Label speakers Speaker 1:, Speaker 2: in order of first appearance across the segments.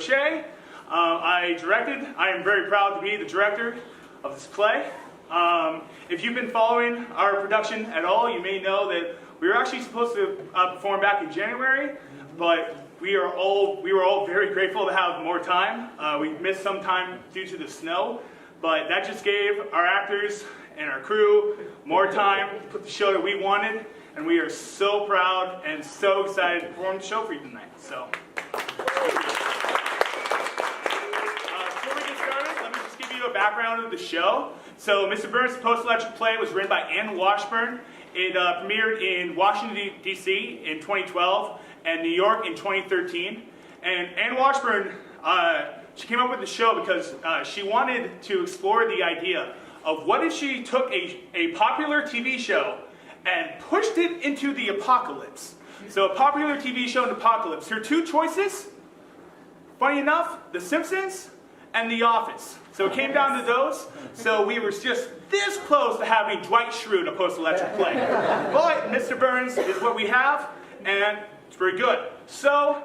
Speaker 1: Shay. I am very proud to be the director of this play. If you've been following our production at all, you may know that we were actually supposed to perform back in January, but we were all very grateful to have more time. We missed some time due to the snow, but that just gave our actors and our crew more time to put the show that we wanted, and we are so proud and so excited to perform the show for you tonight. So, before we get started, let me just give you a background of the show. So, Mr. Burns' post-election play was written by Ann Washburn. It premiered in Washington, D.C. in 2012 and New York in 2013. And Ann Washburn, she came up with the show because she wanted to explore the idea of what if she took a popular TV show and pushed it into the apocalypse. So a popular TV show in the apocalypse. Her two choices, funny enough, The Simpsons and The Office. So it came down to those. So we were just this close to having Dwight Schrute, a post-election play. But Mr. Burns is what we have, and it's very good. So,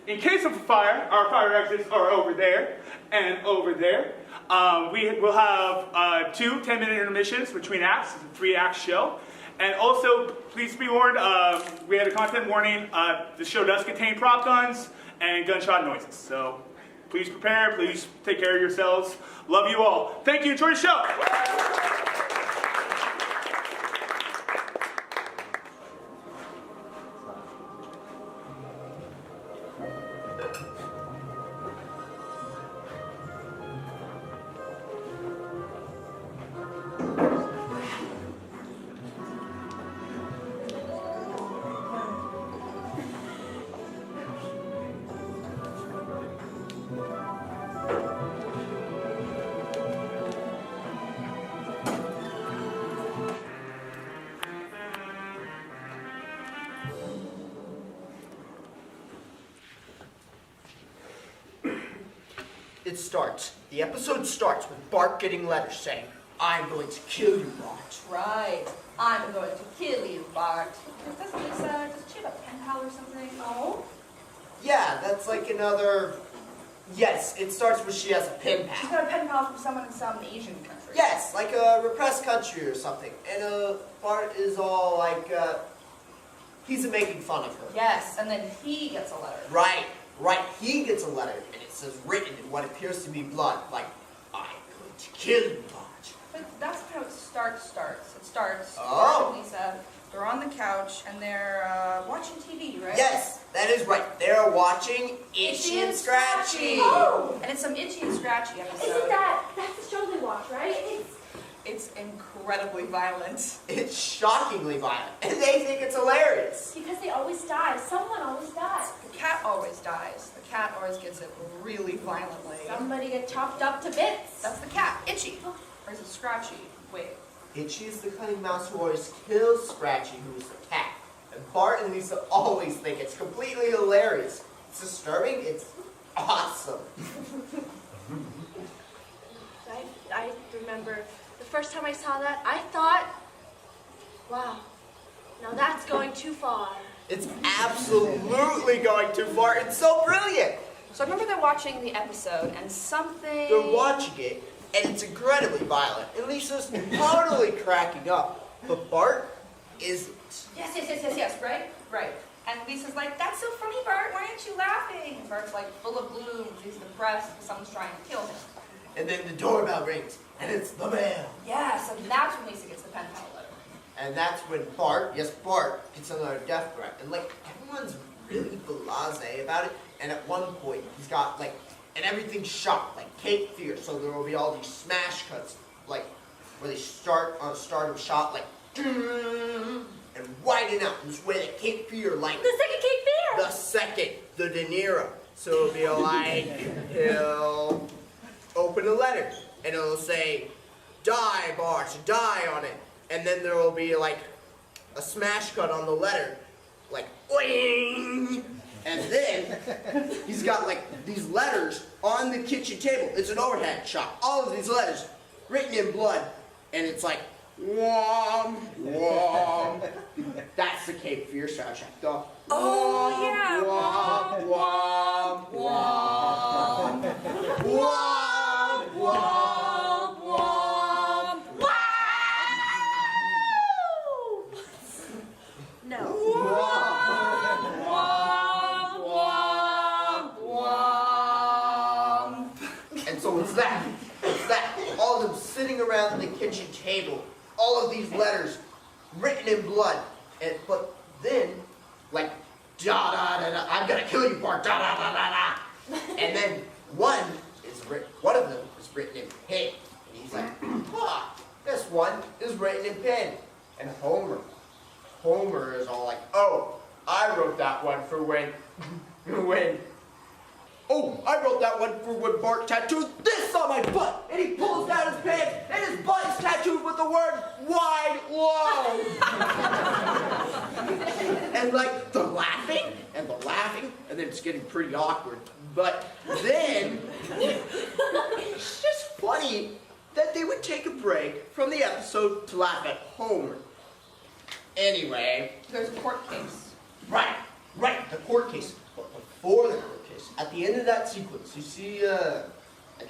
Speaker 1: in case of a fire, our fire exits are over there and over there. We will have 2 10-minute intermissions between acts. It's a 3-act show. And also, please be warned, we had a content warning. The show does contain prop guns and gunshot noises. So please prepare. Please take care of yourselves. Love you all. Thank you. Enjoy the show.
Speaker 2: The episode starts with Bart getting letters saying, "I'm going to kill you, Bart."
Speaker 3: Right. I'm going to kill you, Bart. Does she have a pen pal or something? Oh?
Speaker 2: Yeah, that's like another... Yes, it starts with she has a pen
Speaker 3: She's
Speaker 2: pal.
Speaker 3: got a pen pal from someone in some Asian country.
Speaker 2: Yes, like a repressed country or something. And Bart is all like, he's making fun of her.
Speaker 3: Yes, and then he gets a letter.
Speaker 2: Right. He gets a letter, and it says written in what appears to be blood, like, "I'm going to kill you, Bart."
Speaker 3: But that's how it starts. It starts,
Speaker 2: Oh.
Speaker 3: Bart and Lisa, they're on the couch, and they're watching TV, right?
Speaker 2: Yes, that is right. They're watching Itchy and Scratchy.
Speaker 4: Oh!
Speaker 3: And it's some Itchy and Scratchy episode.
Speaker 4: Isn't that's the show they watch, right?
Speaker 3: It's incredibly violent.
Speaker 2: It's shockingly violent, and they think it's hilarious.
Speaker 4: Because they always die. Someone always dies.
Speaker 3: The cat always dies. The cat always gets it really violently.
Speaker 4: Somebody get chopped up to bits.
Speaker 3: That's the cat, Itchy. Or is it Scratchy? Wait.
Speaker 2: Itchy is the cunning mouse who always kills Scratchy, who's the cat. And Bart and Lisa always think it's completely hilarious. It's disturbing, it's awesome.
Speaker 4: I remember the first time I saw that, I thought, wow, now that's going too far.
Speaker 2: It's absolutely going too far. It's so brilliant.
Speaker 3: So I remember they're watching the episode and something...
Speaker 2: They're watching it, and it's incredibly violent. And Lisa's totally cracking up. But Bart isn't.
Speaker 3: Yes, right. And Lisa's like, "That's so funny, Bart, why aren't you laughing?" And Bart's like full of gloom, he's depressed because someone's trying to kill him.
Speaker 2: And then the doorbell rings, and it's the mail.
Speaker 3: Yes, and that's when Lisa gets the pen pal letter.
Speaker 2: And that's when Bart gets another death threat. And like, everyone's really blasé about it. And at one point, he's got like, and everything's shot, like Cape Fear. So there will be all these smash cuts, like, where they start on a start of shot, like, and widen out this way that Cape Fear, like,
Speaker 4: The second Cape Fear!
Speaker 2: the second, the De Niro. So it'll be like, he'll open a letter, and it'll say, "Die, Bart, die" on it. And then there will be like a smash cut on the letter, like, "Oing!" And then he's got like these letters on the kitchen table. It's an overhead shot. All of these letters written in blood, and it's like, Wom, wom. That's the Cape Fear soundtrack, though.
Speaker 3: Oh, yeah.
Speaker 2: Wom, wom, wom. Wom, wom, wom.
Speaker 4: No.
Speaker 2: And so it's that. All of them sitting around the kitchen table. All of these letters written in blood. But then, like, da da da da, I'm gonna kill you, Bart, da da da da da. And then one of them is written in pen. And he's like, this one is written in pen. And Homer is all like, oh, I wrote that one for when Bart tattooed this on my butt. And he pulls down his pants, and his butt is tattooed with the word wide low. And like, they're laughing, and then it's getting pretty awkward. But then, it's just funny that they would take a break from the episode to laugh at Homer. Anyway.
Speaker 3: There's a court case.
Speaker 2: Right, the court case. But before the court case, at the end of that sequence, you see a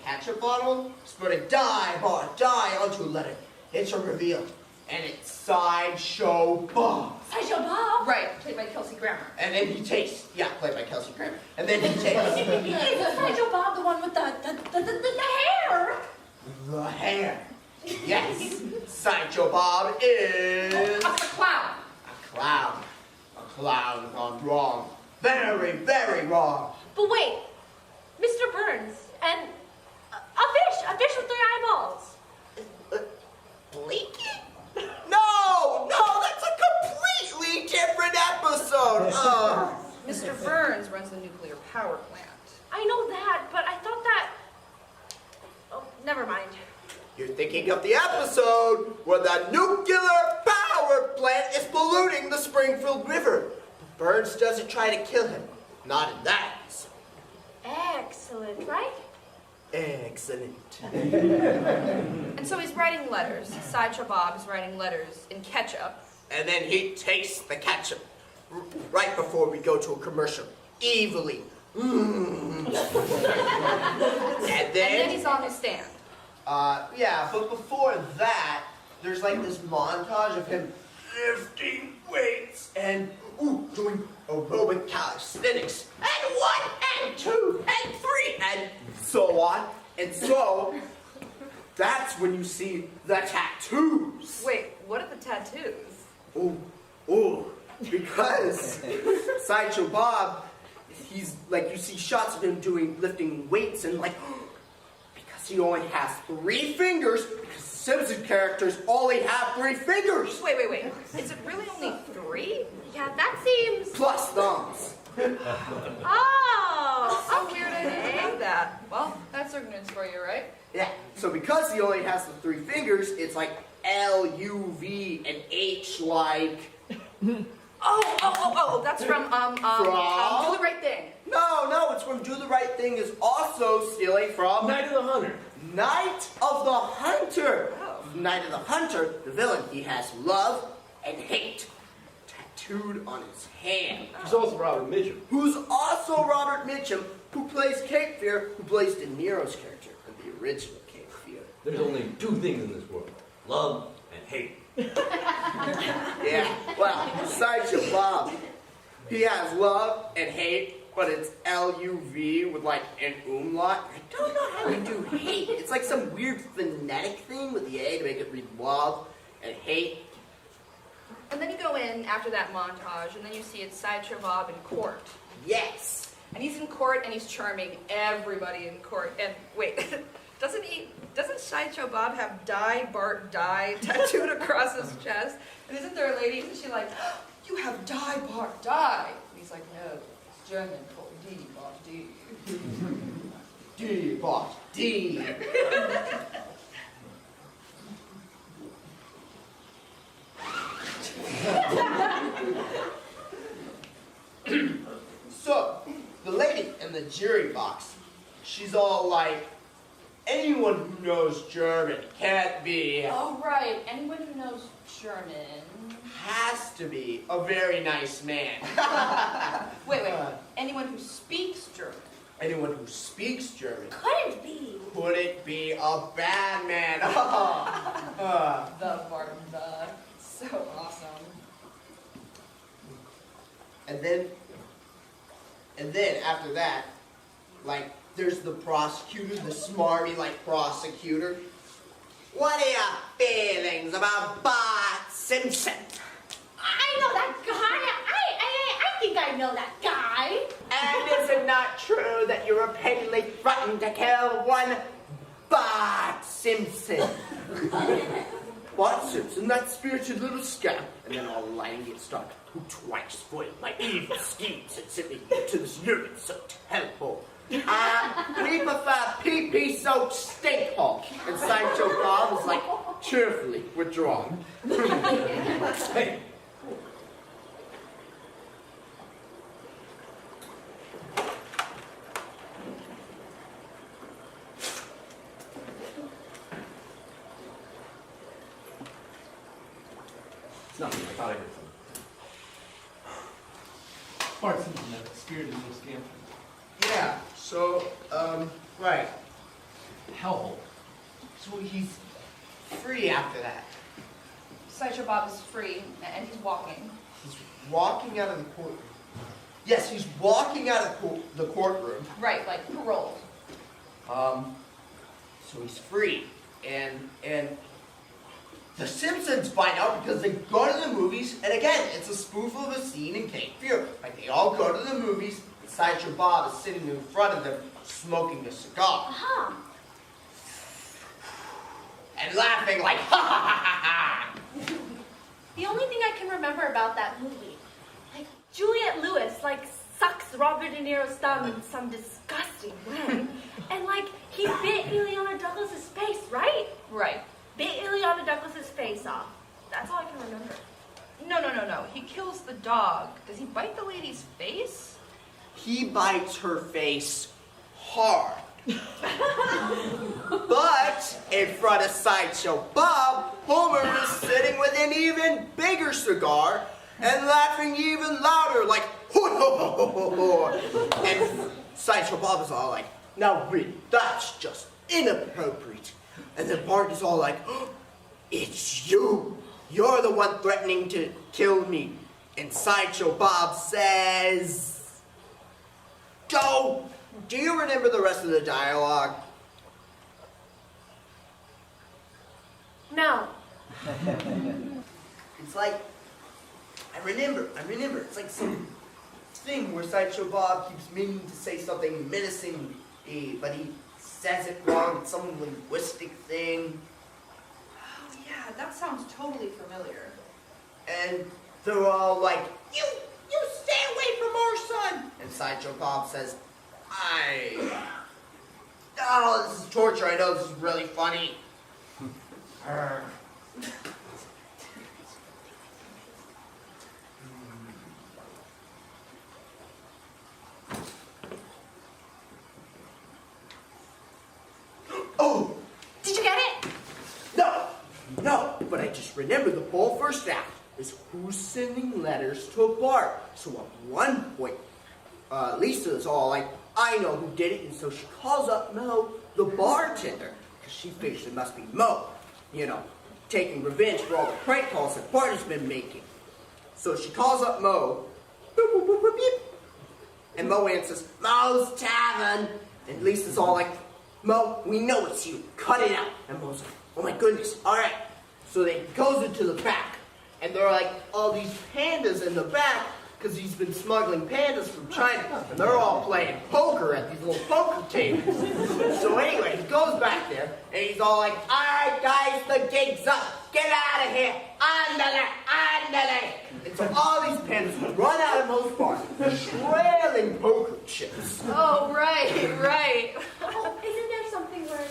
Speaker 2: ketchup bottle spurting die onto a letter. It's a reveal. And it's Sideshow Bob.
Speaker 4: Sideshow Bob?
Speaker 3: Right, played by Kelsey Grammer.
Speaker 2: And then he takes, played by Kelsey Grammer. And then he takes
Speaker 4: Is Sideshow Bob the one with the hair?
Speaker 2: the hair. Yes, Sideshow Bob is
Speaker 3: A clown.
Speaker 2: a clown. A clown gone wrong. Very, very wrong.
Speaker 4: But wait, Mr. Burns and a fish with 3 eyeballs.
Speaker 2: Blinky? No, that's a completely different episode.
Speaker 3: Mr. Burns runs the nuclear power plant.
Speaker 4: I know that, but I thought that. Oh, never mind.
Speaker 2: You're thinking of the episode where the nuclear power plant is polluting the Springfield River. Burns doesn't try to kill him. Not in that episode.
Speaker 4: Excellent, right?
Speaker 2: Excellent.
Speaker 3: And so he's writing letters. Sideshow Bob is writing letters in ketchup.
Speaker 2: And then he tastes the ketchup right before we go to a commercial. Evilly. And
Speaker 3: And then he's on his stand.
Speaker 2: But before that, there's like this montage of him lifting weights and doing aerobic calisthenics. And 1, and 2, and 3, and so on. And so, that's when you see the tattoos.
Speaker 3: Wait, what are the tattoos?
Speaker 2: Because Sideshow Bob, he's like, you see shots of him lifting weights and like, because he only has 3 fingers, because Simpson characters only have 3 fingers.
Speaker 3: Wait. Is it really only 3?
Speaker 4: Yeah, that seems.
Speaker 2: Plus thumbs.
Speaker 4: Oh,
Speaker 3: So weird I didn't know that. Well, that's ignorance for you, right?
Speaker 2: Yeah, so because he only has the 3 fingers, it's like L, U, V, and H like.
Speaker 3: Oh, that's from, Do the Right Thing.
Speaker 2: No, it's from Do the Right Thing is also stealing from
Speaker 5: Night of the Hunter.
Speaker 2: Night of the Hunter.
Speaker 3: Oh.
Speaker 2: Night of the Hunter, the villain, he has love and hate tattooed on his hand.
Speaker 5: He's also Robert Mitchum.
Speaker 2: Who's also Robert Mitchum, who plays Cape Fear, who plays De Niro's character in the original Cape Fear.
Speaker 5: There's only 2 things in this world: love and hate.
Speaker 2: Yeah, well, Sideshow Bob, he has love and hate, but it's L-U-V with like an umlaut. I don't know how you do hate. It's like some weird phonetic thing with the A to make it read love and hate.
Speaker 3: And then you go in after that montage, and then you see it's Sideshow Bob in court.
Speaker 2: Yes.
Speaker 3: And he's in court, and he's charming everybody in court. And wait, doesn't Sideshow Bob have Die, Bart, Die tattooed across his chest? And isn't there a lady, and she's like, you have Die, Bart, Die. And he's like, no, it's German for D, Bart, D.
Speaker 2: D, Bart, D. So, the lady in the jury box, she's all like, anyone who knows German can't be,
Speaker 4: Oh, right. Anyone who knows German.
Speaker 2: has to be a very nice man.
Speaker 3: Wait. Anyone who speaks German.
Speaker 2: Anyone who speaks German
Speaker 4: Couldn't be.
Speaker 2: couldn't be a bad man.
Speaker 3: The Barton, the. So awesome.
Speaker 2: And then after that, like, there's the prosecutor, the smarmy, like, prosecutor. What are your feelings about Bart Simpson?
Speaker 4: I know that guy. I think I know that guy.
Speaker 2: And is it not true that you repeatedly threatened to kill one Bart Simpson? Bart Simpson, that spirited little scamp. And then all the lighting gets started. Who twice foiled my evil schemes and sent me to this urine-soaked hellhole. We prefer pee-pee-soaked stink hole. And Sideshow Bob is like cheerfully withdrawn. Hey.
Speaker 5: It's nothing. I thought I heard something.
Speaker 6: Bart Simpson, that spirited little scamp.
Speaker 2: Yeah, so, right.
Speaker 6: Hellhole.
Speaker 2: So he's free after that.
Speaker 3: Sideshow Bob is free, and he's walking.
Speaker 2: He's walking out of the courtroom. Yes, he's walking out of the courtroom.
Speaker 3: Right, like paroled.
Speaker 2: So he's free. And the Simpsons find out because they go to the movies, and again, it's a spoof of a scene in Cape Fear. Like, they all go to the movies, and Sideshow Bob is sitting in front of them, smoking a cigar.
Speaker 4: Uh-huh.
Speaker 2: And laughing like, ha ha ha ha ha!
Speaker 4: The only thing I can remember about that movie, like, Juliette Lewis, like, sucks Robert De Niro's thumb in some disgusting way. And, like, he bit Ileana Douglas's face, right?
Speaker 3: Right.
Speaker 4: Bit Ileana Douglas's face off. That's all I can remember.
Speaker 3: No. He kills the dog. Does he bite the lady's face?
Speaker 2: He bites her face hard. But in front of Sideshow Bob, Homer is sitting with an even bigger cigar and laughing even louder, like, ho ho ho ho ho ho. And Sideshow Bob is all like, now really, that's just inappropriate. And then Bart is all like, oh, it's you. You're the one threatening to kill me. And Sideshow Bob says, Joe, do you remember the rest of the dialogue?
Speaker 4: No.
Speaker 2: It's like, I remember. It's like some thing where Sideshow Bob keeps meaning to say something menacing, but he says it wrong. It's some linguistic thing.
Speaker 3: Oh, yeah, that sounds totally familiar.
Speaker 2: And they're all like, you stay away from our son. And Sideshow Bob says, oh, this is torture. I know this is really funny. Oh,
Speaker 4: Did you get it?
Speaker 2: no, but I just remember the whole first act is who's sending letters to Bart. So at one point, Lisa is all like, I know who did it, and so she calls up Mo, the bartender, because she figures it must be Mo, taking revenge for all the prank calls that Bart has been making. So she calls up Mo, boop, boop, boop, boop, beep, and Mo answers, Mo's Tavern, and Lisa's all like, Mo, we know it's you, cut it out. And Mo's like, oh my goodness, all right. So they goes into the back, and there are like all these pandas in the back, because he's been smuggling pandas from China, and they're all playing poker at these little poker tables. So anyway, he goes back there, and he's all like, all right, guys, the gig's up. Get out of here. Andale. And so all these pandas run out of Mo's bar, trailing poker chips.
Speaker 3: Oh, right.
Speaker 4: Oh, isn't there something where...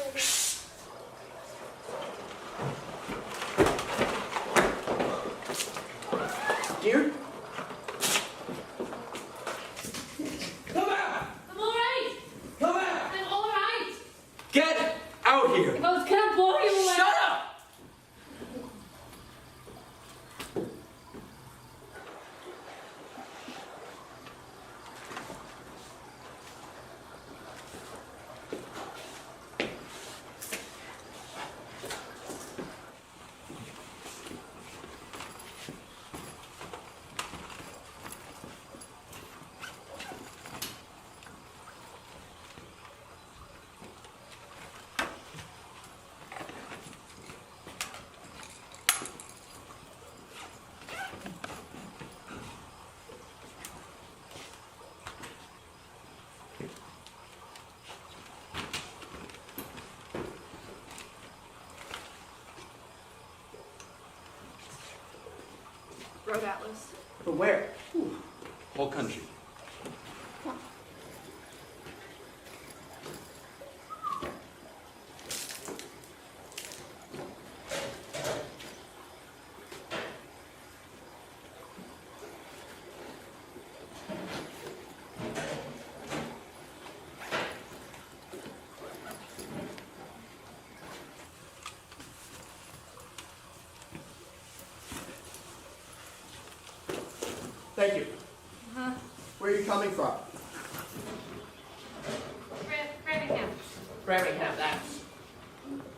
Speaker 2: Dear?
Speaker 7: Come out!
Speaker 4: I'm all right.
Speaker 7: Come out!
Speaker 4: I'm all right.
Speaker 7: Get out
Speaker 5: here.
Speaker 4: If I was gonna blow you away.
Speaker 2: Shut up!
Speaker 3: Road Atlas.
Speaker 2: But where?
Speaker 6: Whole country.
Speaker 2: Thank you. Where are you coming from?
Speaker 4: Framingham.
Speaker 2: Framingham, that's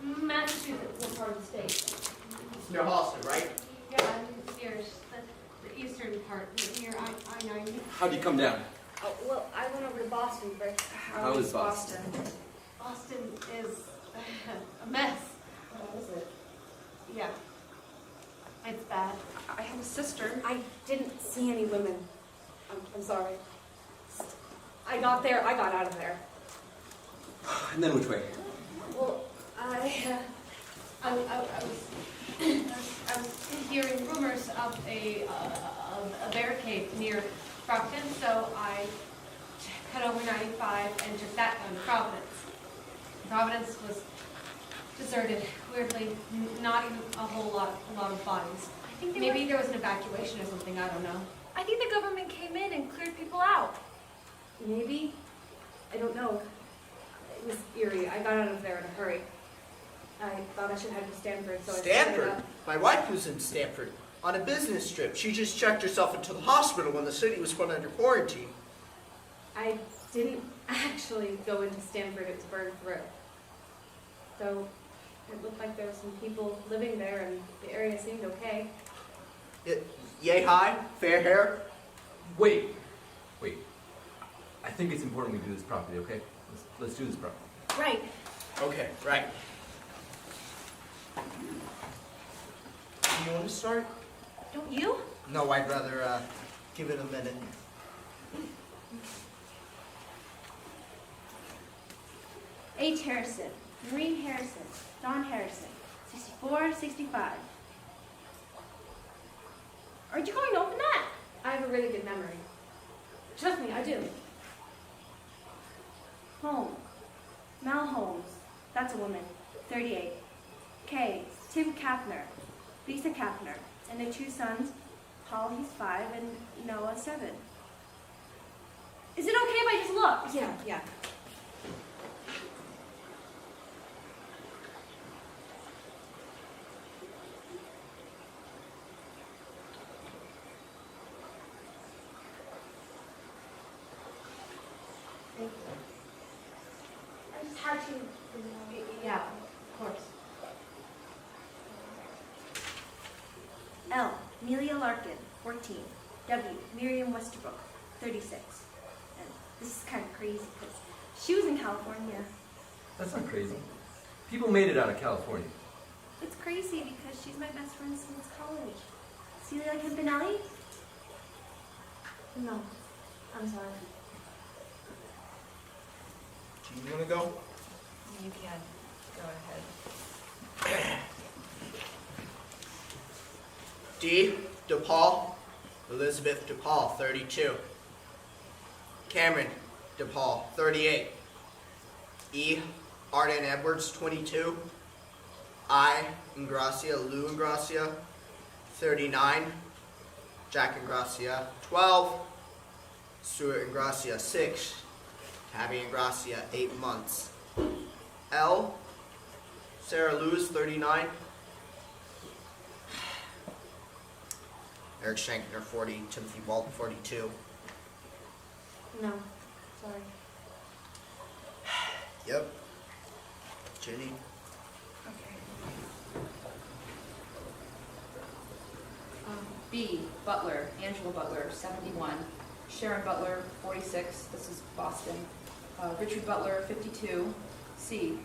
Speaker 4: Massachusetts, what part of the state?
Speaker 2: it's near Halston, right?
Speaker 4: Yeah, it's near the eastern part, near I-90.
Speaker 6: How'd you come down?
Speaker 4: Oh, well, I went over to Boston first.
Speaker 6: How is Boston?
Speaker 4: Boston is a mess. What is it? Yeah. It's bad.
Speaker 3: I have a sister.
Speaker 4: I didn't see any women. I'm sorry. I got out of there.
Speaker 6: And then which way?
Speaker 4: Well, I was hearing rumors of a barricade near Brockton, so I cut over 95 and took that down to Providence. Providence was deserted. Weirdly, not even a lot of bodies.
Speaker 3: I think they
Speaker 4: Maybe there was an evacuation or something. I don't know.
Speaker 3: I think the government came in and cleared people out.
Speaker 4: Maybe. I don't know. It was eerie. I got out of there in a hurry. I thought I should head to Stanford, so I started
Speaker 2: Stanford?
Speaker 4: up.
Speaker 2: My wife was in Stanford on a business trip. She just checked herself into the hospital when the city was put under quarantine.
Speaker 4: I didn't actually go into Stanford. It was burned through. So it looked like there were some people living there, and the area seemed okay.
Speaker 2: Yay high, fair hair.
Speaker 6: Wait. I think it's important we do this properly, okay? Let's do this properly.
Speaker 3: Right.
Speaker 2: Okay, right. Do you want to start?
Speaker 3: Don't you?
Speaker 2: No, I'd rather give it a minute.
Speaker 7: H. Harrison, Maureen Harrison, Don Harrison, 64, 65. Aren't you going to open that?
Speaker 4: I have a really good memory. Trust me, I do.
Speaker 7: Holmes, Mal Holmes, that's a woman, 38. K. Tim Kapner, Lisa Kapner, and their 2 sons, Paul, he's 5, and Noah, 7. Is it okay if I just look?
Speaker 3: Yeah.
Speaker 7: Thank you. I just had to.
Speaker 4: Yeah, of course.
Speaker 7: L. Amelia Larkin, 14. W. Miriam Westerbrook, 36. And this is kind of crazy because she was in California.
Speaker 6: That's not crazy. People made it out of California.
Speaker 7: It's crazy because she's my best friend since college. Celia Campanelli? No, I'm sorry.
Speaker 2: Do you want to go?
Speaker 3: You can. Go ahead.
Speaker 2: D. DePaul, Elizabeth DePaul, 32. Cameron DePaul, 38. E. Arden Edwards, 22. I. Ingracia Lou Ingracia, 39. Jack Ingracia, 12. Stuart Ingracia, 6. Tabby Ingracia, 8 months. L. Sarah Lewis, 39. Eric Shankner, 40. Timothy Walton, 42.
Speaker 7: No, sorry.
Speaker 2: Yep. Ginny.
Speaker 3: B, Butler, Angela Butler, 71. Sharon Butler, 46. This is Boston. Richard Butler, 52. C,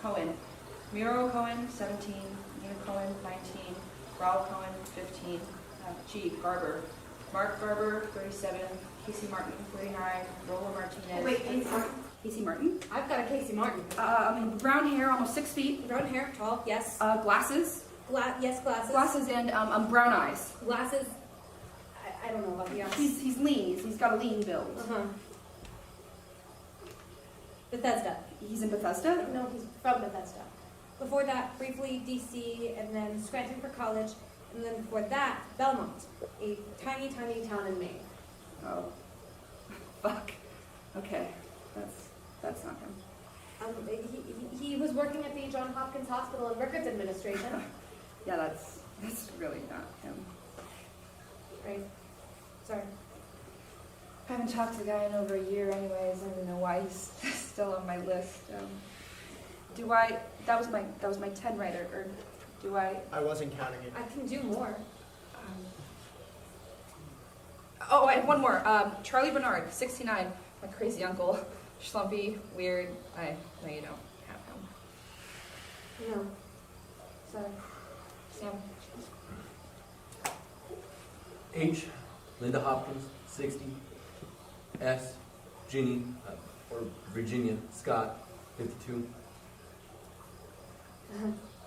Speaker 3: Cohen. Miro Cohen, 17. Nina Cohen, 19. Raul Cohen, 15. G, Garber. Mark Garber, 37. Casey Martin, 39. Roland Martinez.
Speaker 8: Wait, Casey Martin?
Speaker 7: Casey Martin.
Speaker 8: I've got a Casey Martin.
Speaker 7: Brown hair, almost 6 feet.
Speaker 8: Brown hair, tall, yes.
Speaker 7: Glasses.
Speaker 8: Yes, glasses.
Speaker 7: Glasses and brown eyes.
Speaker 8: Glasses. I don't know about the others.
Speaker 7: He's lean. He's got a lean build.
Speaker 8: Uh-huh. Bethesda.
Speaker 7: He's in Bethesda.
Speaker 8: No, he's from Bethesda. Before that, briefly DC, and then Scranton for college, and then before that, Belmont, a tiny, tiny town in Maine.
Speaker 7: Oh, fuck. Okay, that's not him.
Speaker 8: He was working at the Johns Hopkins Hospital and Records Administration.
Speaker 7: Yeah, that's really not him.
Speaker 8: Right. Sorry.
Speaker 9: I haven't talked to the guy in over a year anyways. I don't know why he's still on my list. That was my 10 right, or do I?
Speaker 2: I wasn't counting it.
Speaker 8: I can do more.
Speaker 3: Oh, I have one more. Charlie Bernard, 69. My crazy uncle. Schlumpy, weird. No, you don't have him.
Speaker 8: No. Sorry.
Speaker 3: Sam.
Speaker 6: H, Linda Hopkins, 60. S, Ginny, or Virginia Scott, 52.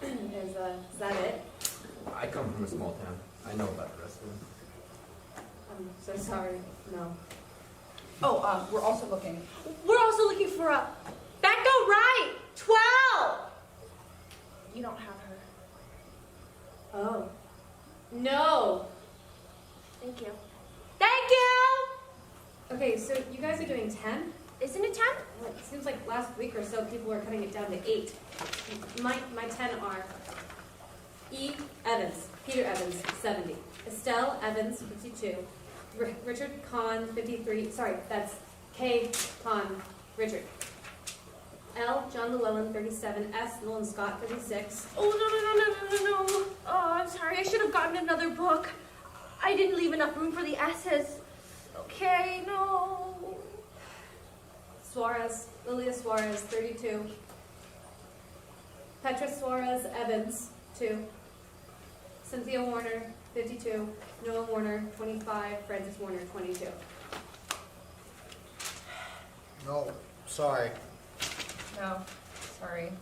Speaker 8: Is that it?
Speaker 6: I come from a small town. I know about the rest of them.
Speaker 8: I'm so sorry. No.
Speaker 3: Oh, we're also looking.
Speaker 4: We're also looking for a Becca Wright, 12.
Speaker 3: You don't have her.
Speaker 8: Oh. No.
Speaker 4: Thank you. Thank you.
Speaker 8: Okay, so you guys are doing 10?
Speaker 4: Isn't it 10?
Speaker 8: Well, it seems like last week or so people were cutting it down to 8. My 10 are E. Evans, Peter Evans, 70. Estelle Evans, 52. Richard Kahn, 53. Sorry, that's K. Kahn, Richard. L. John Llewellyn, 37. S. Nolan Scott, 36.
Speaker 4: Oh, no. Oh, I'm sorry. I should have gotten another book. I didn't leave enough room for the S's. Okay, no.
Speaker 8: Suarez, Lilia Suarez, 32. Petra Suarez Evans, 2. Cynthia Warner, 52. Noah Warner, 25. Francis Warner, 22.
Speaker 2: No, sorry.
Speaker 3: No, sorry.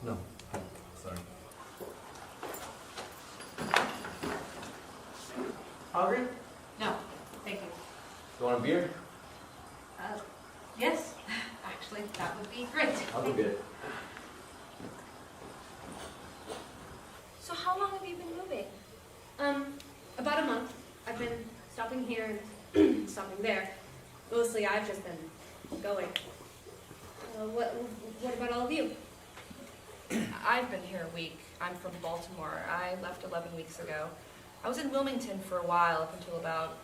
Speaker 6: No, sorry.
Speaker 5: Hungry?
Speaker 3: No, thank you.
Speaker 5: You want a beer?
Speaker 3: Yes, actually, that would be great.
Speaker 5: I'll go get it.
Speaker 4: So how long have you been moving?
Speaker 8: About a month. I've been stopping here and stopping there. Mostly I've just been going. What about all of you?
Speaker 3: I've been here a week. I'm from Baltimore. I left 11 weeks ago. I was in Wilmington for a while, up until about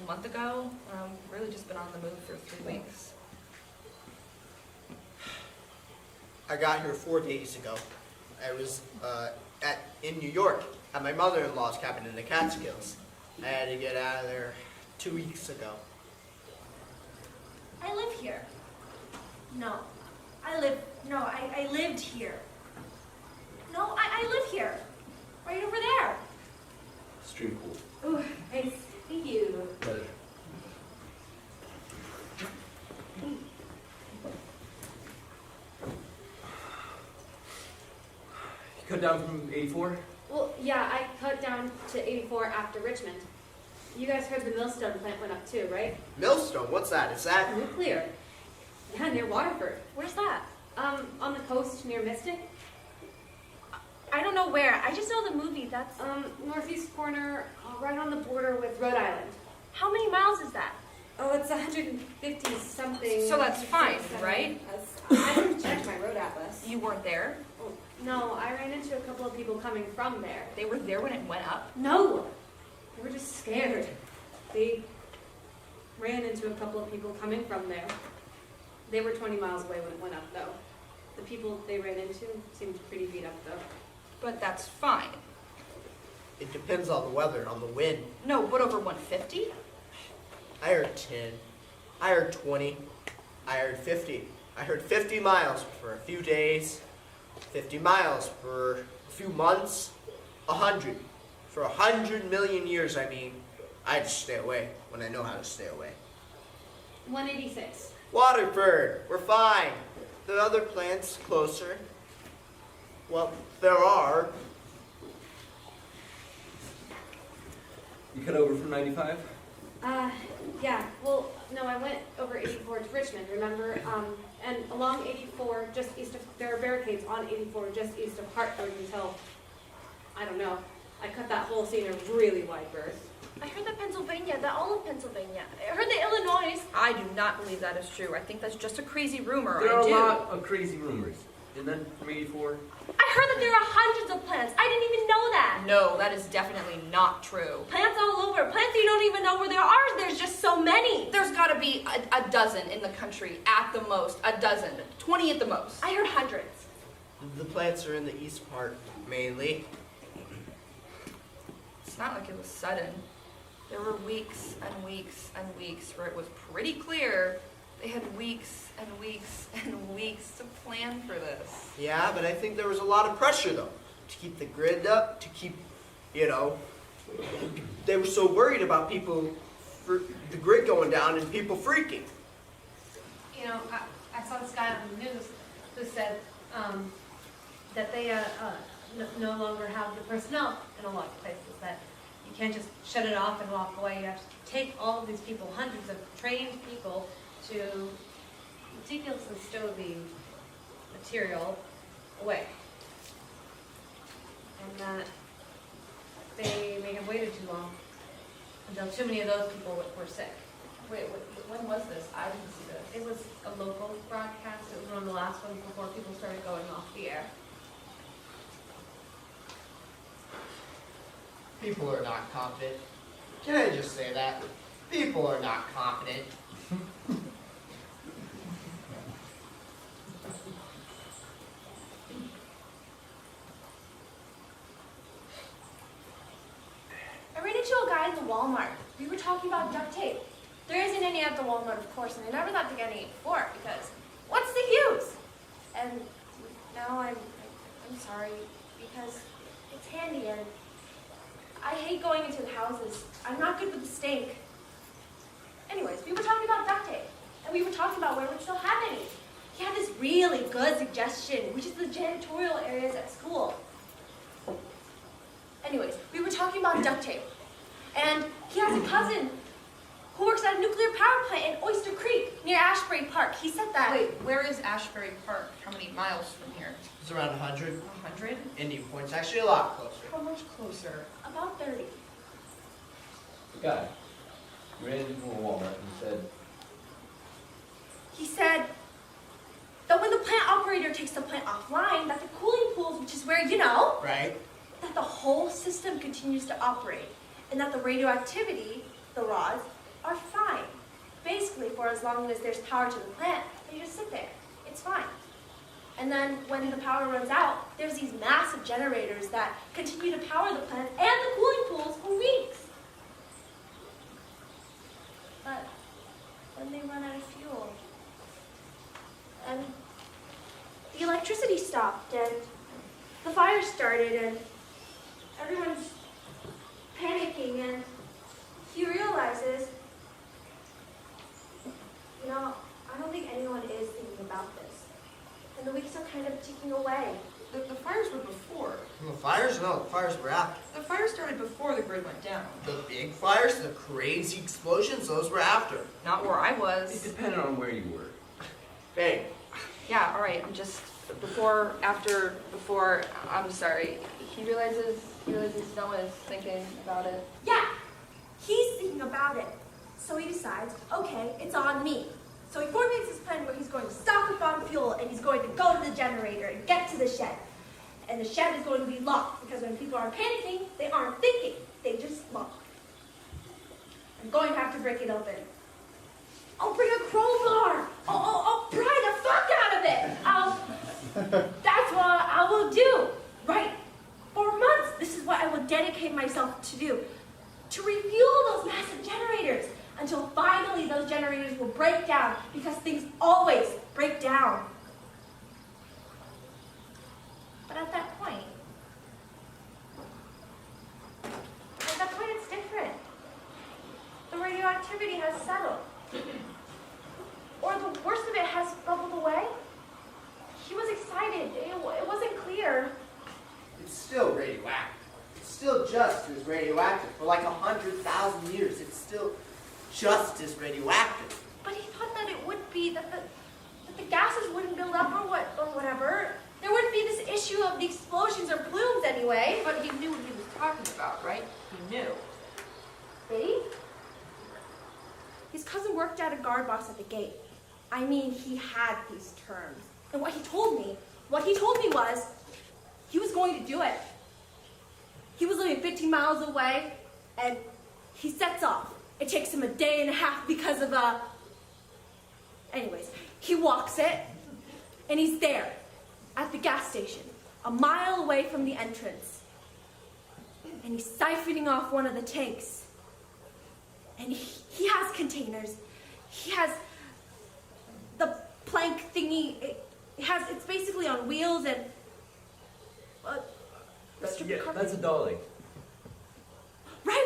Speaker 3: a month ago. Really just been on the move for 3 weeks.
Speaker 2: I got here 4 days ago. I was in New York at my mother-in-law's cabin in the Catskills. I had to get out of there 2 weeks ago.
Speaker 4: I live here. No. I lived here. No, I live here. Right over there.
Speaker 5: Stream pool.
Speaker 8: Ooh, nice. Thank you.
Speaker 6: Pleasure. You cut down from 84?
Speaker 8: Well, yeah, I cut down to 84 after Richmond. You guys heard the Millstone plant went up too, right?
Speaker 2: Millstone, what's that? Is that?
Speaker 8: Nuclear. Yeah, near Waterford.
Speaker 4: Where's that?
Speaker 8: On the coast near Mystic.
Speaker 4: I don't know where. I just know the movie. That's
Speaker 8: Northeast corner, right on the border with Rhode Island.
Speaker 4: how many miles is that?
Speaker 8: Oh, it's 150 something.
Speaker 3: So that's fine,
Speaker 8: 157.
Speaker 3: right? You weren't there?
Speaker 8: Oh, no, I ran into a couple of people coming from there.
Speaker 3: They were there when it went up?
Speaker 8: No! They were just scared. They ran into a couple of people coming from there. They were 20 miles away when it went up, though. The people they ran into seemed pretty beat up, though.
Speaker 3: But that's fine.
Speaker 2: It depends on the weather, on the wind.
Speaker 3: No, but over 150?
Speaker 2: I heard 10. I heard 20. I heard 50. I heard 50 miles for a few days. 50 miles for a few months. 100. For 100 million years, I mean. I just stay away when I know how to stay away.
Speaker 8: 186.
Speaker 2: Waterford, we're fine. The other plants closer. Well, there are.
Speaker 6: You cut over from 95?
Speaker 8: Yeah, well, no, I went over 84 to Richmond, remember? And along 84, just east of, there are barricades on 84 just east of Hartford until, I don't know, I cut that whole scene a really wide berth.
Speaker 4: I heard that all of Pennsylvania. I heard that Illinois.
Speaker 3: I do not believe that is true. I think that's just a crazy rumor.
Speaker 6: There are
Speaker 3: I
Speaker 6: a
Speaker 3: do.
Speaker 6: lot of crazy rumors. And then from 84,
Speaker 4: I heard that there are hundreds of plants. I didn't even know that.
Speaker 3: No, that is definitely not true.
Speaker 4: Plants all over. Plants you don't even know where there are. There's just so many.
Speaker 3: There's got to be a dozen in the country at the most. A dozen. 20 at the most.
Speaker 4: I heard hundreds.
Speaker 2: The plants are in the east part, mainly.
Speaker 3: It's not like it was sudden. There were weeks and weeks and weeks where it was pretty clear they had weeks and weeks and weeks to plan for this.
Speaker 2: Yeah, but I think there was a lot of pressure, though, to keep the grid up, to keep, they were so worried about people, the grid going down and people freaking.
Speaker 8: You know, I saw this guy on the news who said that they no longer have the personnel in a lot of places, that you can't just shut it off and walk away. You have to take all of these people, hundreds of trained people, to meticulously stow the material away. And that they may have waited too long until too many of those people were sick.
Speaker 3: Wait, when was this? I didn't see this.
Speaker 8: It was a local broadcast. It was one of the last ones before people started going off the air.
Speaker 2: People are not confident. Can I just say that? People are not confident.
Speaker 4: I ran into a guy in the Walmart. We were talking about duct tape. There isn't any at the Walmart, of course, and I never thought to get any before because what's the use? And now I'm sorry because it's handy and I hate going into the houses. I'm not good with the stink. Anyways, we were talking about duct tape, and we were talking about where we still have any. He had this really good suggestion, which is the janitorial areas at school. Anyways, we were talking about duct tape, and he has a cousin who works at a nuclear power plant in Oyster Creek near Ashbury Park. He said that.
Speaker 3: Wait, where is Ashbury Park? How many miles from here?
Speaker 2: It's around 100.
Speaker 3: 100?
Speaker 2: Indian Point's actually a lot closer.
Speaker 3: How much closer?
Speaker 4: About 30.
Speaker 6: the guy ran into a Walmart and said,
Speaker 4: He said that when the plant operator takes the plant offline, that the cooling pools, which is where,
Speaker 2: Right?
Speaker 4: that the whole system continues to operate, and that the radioactivity, the rods, are fine. Basically, for as long as there's power to the plant, they just sit there. It's fine. And then when the power runs out, there's these massive generators that continue to power the plant and the cooling pools for weeks. But when they run out of fuel, and the electricity stopped, and the fire started, and everyone's panicking, and he realizes, I don't think anyone is thinking about this. And the weeks are kind of ticking away.
Speaker 3: The fires were before.
Speaker 2: The fires? No, the fires were after.
Speaker 3: The fire started before the grid went down.
Speaker 2: The big fires, the crazy explosions, those were after.
Speaker 3: Not where I
Speaker 6: it
Speaker 3: was.
Speaker 6: depended on where you were.
Speaker 2: Hey,
Speaker 3: Yeah, all right. I'm just before, after, before. I'm sorry. He realizes no one is thinking about it.
Speaker 4: Yeah, he's thinking about it. So he decides, okay, it's on me. So he formulates his plan where he's going to stock up on fuel and he's going to go to the generator and get to the shed. And the shed is going to be locked because when people are panicking, they aren't thinking. They just lock. I'm going to have to break it open. I'll bring a crowbar. I'll pry the fuck out of it. That's what I will do. Right? For months, this is what I will dedicate myself to do. To refuel those massive generators until finally those generators will break down because things always break down. But at that point it's different. The radioactivity has settled. Or the worst of it has bubbled away. He was excited. It wasn't clear.
Speaker 2: It's still radioactive. It's still just as radioactive. For like 100,000 years, it's still just as radioactive.
Speaker 4: But he thought that it would be, that the gases wouldn't build up or whatever. There wouldn't be this issue of the explosions or plumes anyway.
Speaker 3: But he knew what he was talking about, right? He knew.
Speaker 4: Did he? His cousin worked at a guard box at the gate. I mean, he had these terms. And what he told me was he was going to do it. He was living 15 miles away, and he sets off. It takes him a day and a half because of Anyways, he walks it, and he's there at the gas station, a mile away from the entrance. And he's siphoning off one of the tanks. And he has containers. He has the plank thingy. It's basically on wheels and
Speaker 6: That's a dolly.
Speaker 4: Right.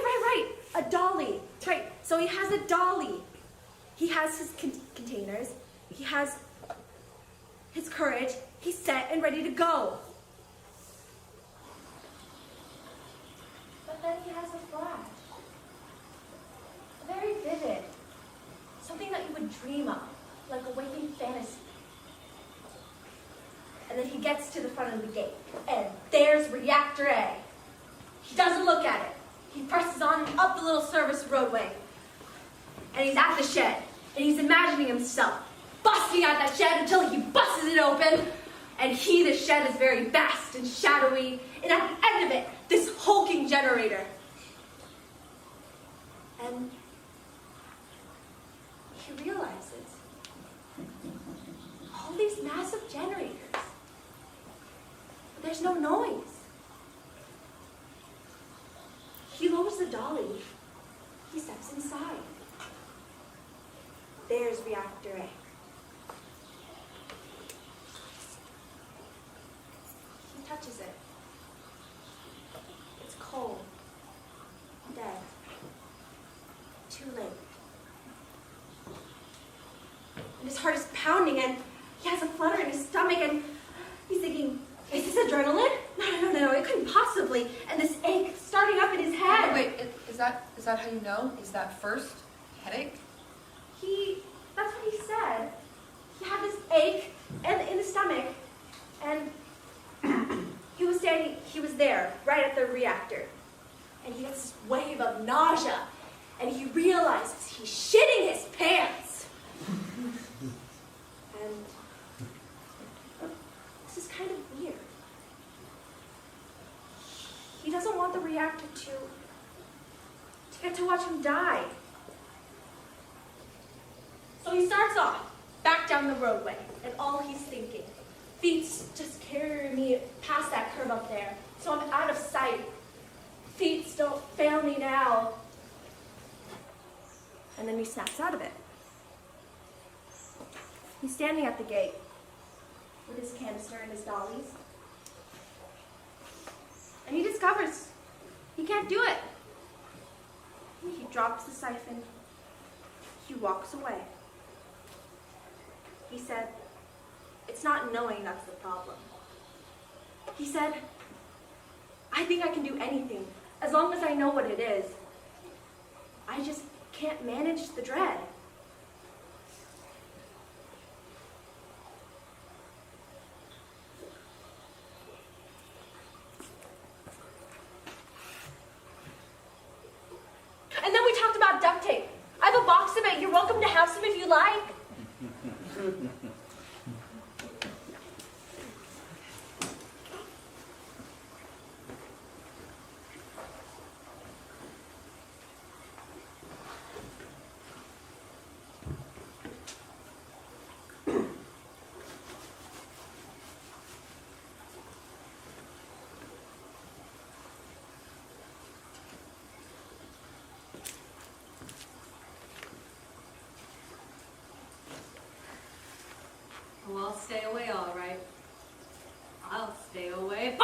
Speaker 4: A dolly. Right. So he has a dolly. He has his containers. He has his courage. He's set and ready to go. But then he has a flash. Very vivid. Something that you would dream of, like a waking fantasy. And then he gets to the front of the gate, and there's Reactor A. He doesn't look at it. He presses on and up the little service roadway. And he's at the shed, and he's imagining himself busting out that shed until he busts it open. And the shed is very vast and shadowy, and at the end of it, this hulking generator. And he realizes all these massive generators. There's no noise. He lowers the dolly. He steps inside. There's Reactor A. He touches it. It's cold. Dead. Too late. And his heart is pounding, and he has a flutter in his stomach, and he's thinking, is this adrenaline? No, it couldn't possibly. And this ache starting up in his head.
Speaker 3: Wait, is that how you know? Is that first headache?
Speaker 4: That's what he said. He had this ache in the stomach, and he was there, right at the reactor. And he gets this wave of nausea, and he realizes he's shitting his pants. And this is kind of weird. He doesn't want the reactor to get to watch him die. So he starts off back down the roadway, and all he's thinking, feet just carry me past that curve up there, so I'm out of sight. Feet don't fail me now. And then he snaps out of it. He's standing at the gate with his canister and his dollies. And he discovers he can't do it. He drops the siphon. He walks away. He said, it's not knowing that's the problem. He said, I think I can do anything as long as I know what it is. I just can't manage the dread. And then we talked about duct tape. I have a box of it. You're welcome to have some if you like.
Speaker 8: Well, I'll stay away, all right. I'll stay away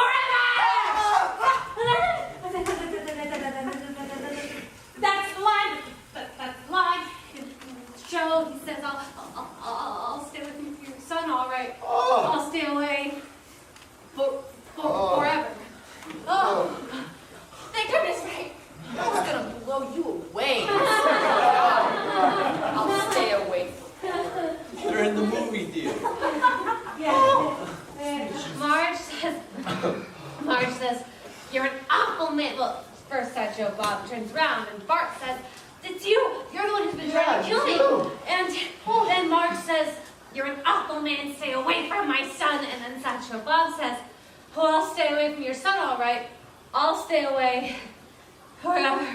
Speaker 8: That's the line. That's the line. Joe, he says, I'll stay with you for your son, all right. I'll stay away forever. Oh,
Speaker 3: Thank goodness, right? I was gonna blow you away. I'll stay away.
Speaker 6: They're in the movie theater.
Speaker 8: yeah. Marge says, you're an awful man. Well, first Sideshow Bob turns around and Bart says, it's you. You're the one who's been trying to kill me. And then Marge says, you're an awful man. Stay away from my son. And then Sideshow Bob says, well, I'll stay away from your son, all right. I'll stay away forever.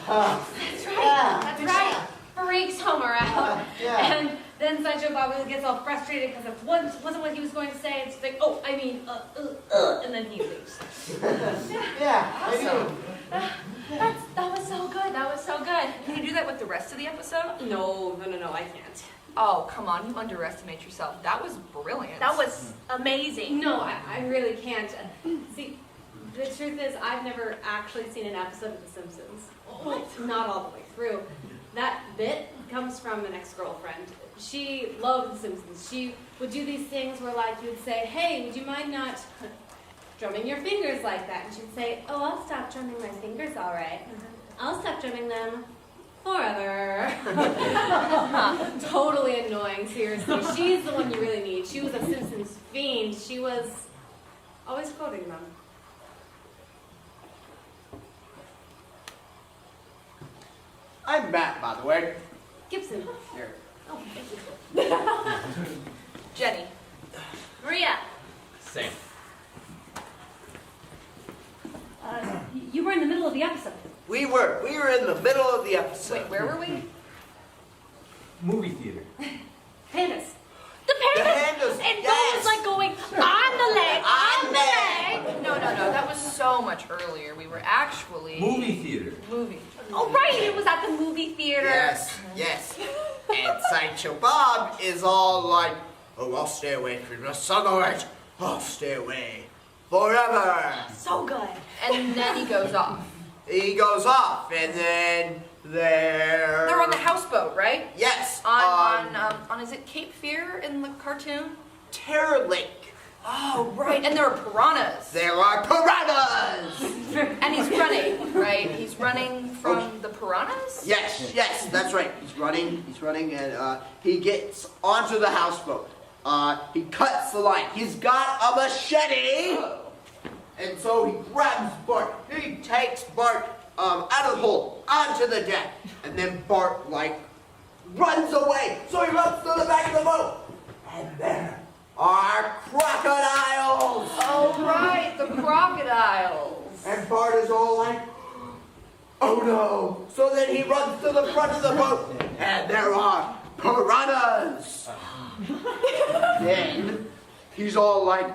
Speaker 8: That's right. That's right. Freaks Homer out. And then Sideshow Bob really gets all frustrated because it wasn't what he was going to say. It's like, oh, I mean, and then he leaves.
Speaker 2: Yeah.
Speaker 3: That was so good. That was so good. Can you do that with the rest of the episode?
Speaker 8: No, I can't.
Speaker 3: Oh, come on. You underestimate yourself. That was brilliant.
Speaker 4: That was amazing.
Speaker 8: No, I really can't. See, the truth is, I've never actually seen an episode of The Simpsons. What? Not all the way through. That bit comes from an ex-girlfriend. She loved The Simpsons. She would do these things where, like, you would say, hey, would you mind not drumming your fingers like that? And she'd say, oh, I'll stop drumming my fingers, all right. I'll stop drumming them forever. Totally annoying, seriously. She's the one you really need. She was a Simpsons fiend. She was always quoting them.
Speaker 2: I'm Matt, by the way.
Speaker 8: Gibson.
Speaker 2: Here.
Speaker 8: Oh, thank you.
Speaker 3: Jenny.
Speaker 4: Maria,
Speaker 6: Same.
Speaker 8: You were in the middle of the episode.
Speaker 2: We were in the middle of the episode.
Speaker 3: Wait, where were we?
Speaker 6: Movie theater.
Speaker 8: Pandas.
Speaker 4: the
Speaker 2: The
Speaker 4: pandas,
Speaker 2: pandas,
Speaker 4: and
Speaker 2: yes.
Speaker 4: Bo was like going on the leg, on the leg.
Speaker 3: No. That was so much earlier. We were actually
Speaker 6: Movie theater.
Speaker 3: movie.
Speaker 4: Oh right, it was at the movie theater.
Speaker 2: Yes. And Sideshow Bob is all like, oh, I'll stay away from your son, all right. I'll stay away forever.
Speaker 4: So good.
Speaker 3: And then he goes off.
Speaker 2: He goes off, and then
Speaker 3: They're on the houseboat, right?
Speaker 2: Yes.
Speaker 3: On is it Cape Fear in the cartoon?
Speaker 2: Terror Lake.
Speaker 3: Oh, right. And there are piranhas.
Speaker 2: There are piranhas.
Speaker 3: And he's running, right? He's running from the piranhas?
Speaker 2: Yes, that's right. He's running, and he gets onto the houseboat. He cuts the line. He's got a machete, and so he grabs Bart. He takes Bart out of the hole, onto the deck, and then Bart, runs away. So he runs to the back of the boat, and there are crocodiles.
Speaker 3: Oh, right. The crocodiles.
Speaker 2: And Bart is all like, oh no. So then he runs to the front of the boat, and there are piranhas. Then he's all like,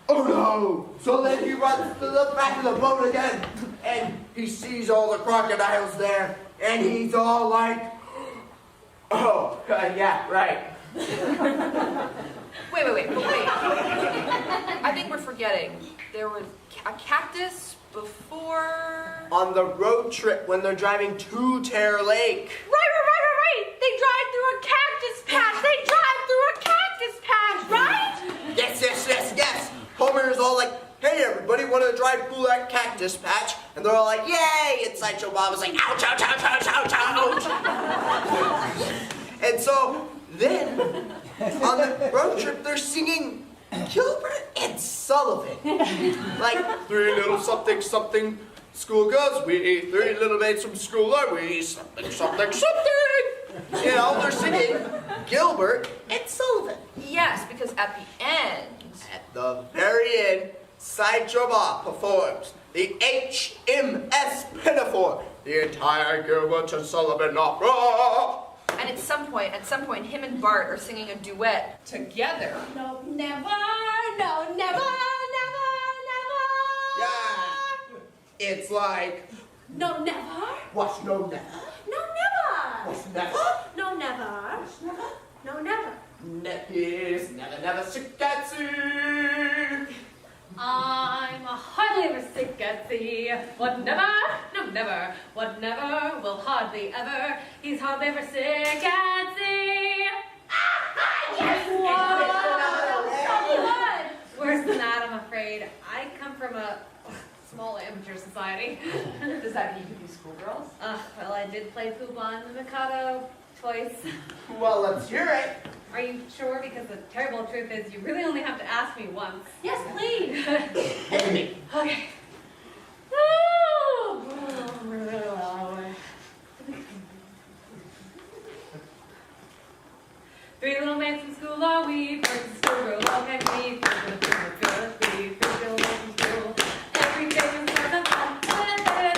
Speaker 2: oh no. So then he runs to the back of the boat again, and he sees all the crocodiles there, and he's all like, oh, yeah, right.
Speaker 3: Wait. I think we're forgetting. There was a cactus before...
Speaker 2: On the road trip when they're driving to Terror Lake.
Speaker 4: Right. They drive through a cactus patch. Right?
Speaker 2: Yes. Homer is all like, hey everybody, want to drive through that cactus patch? And they're all like, yay! And Sideshow Bob is like, ouch, ouch, ouch, ouch, ouch, ouch. And so then, on the road trip, they're singing Gilbert and Sullivan. Like, three little something, something, schoolgirls, we, three little maids from school are we, something, something, something. You know, they're singing Gilbert and Sullivan.
Speaker 3: Yes, because at the end...
Speaker 2: At the very end, Sideshow Bob performs the HMS Pinafore, the entire Gilbert and Sullivan opera.
Speaker 3: And at some point, him and Bart are singing a duet together.
Speaker 8: No, never.
Speaker 2: Yeah. It's like,
Speaker 8: No, never.
Speaker 2: what's no never?
Speaker 8: No, never.
Speaker 2: What's never?
Speaker 8: No, never.
Speaker 2: What's never?
Speaker 8: No, never.
Speaker 2: Yes, never shikatsu.
Speaker 8: I'm hardly ever sick at sea. What never? No, never. What never will hardly ever. He's hardly ever sick at sea. Yes! What? Worse than that, I'm afraid. I come from a small amateur society.
Speaker 3: Does that mean you can be schoolgirls?
Speaker 8: Well, I did play Poupon the Mikado twice.
Speaker 2: Well, let's hear it.
Speaker 8: Are you sure? Because the terrible truth is you really only have to ask me once.
Speaker 4: Yes, please.
Speaker 2: Hit me.
Speaker 8: Okay. Three little maids in school are we, first in school girl, all can we, first in school girl, three little maids in school. Every day we start the fun, we say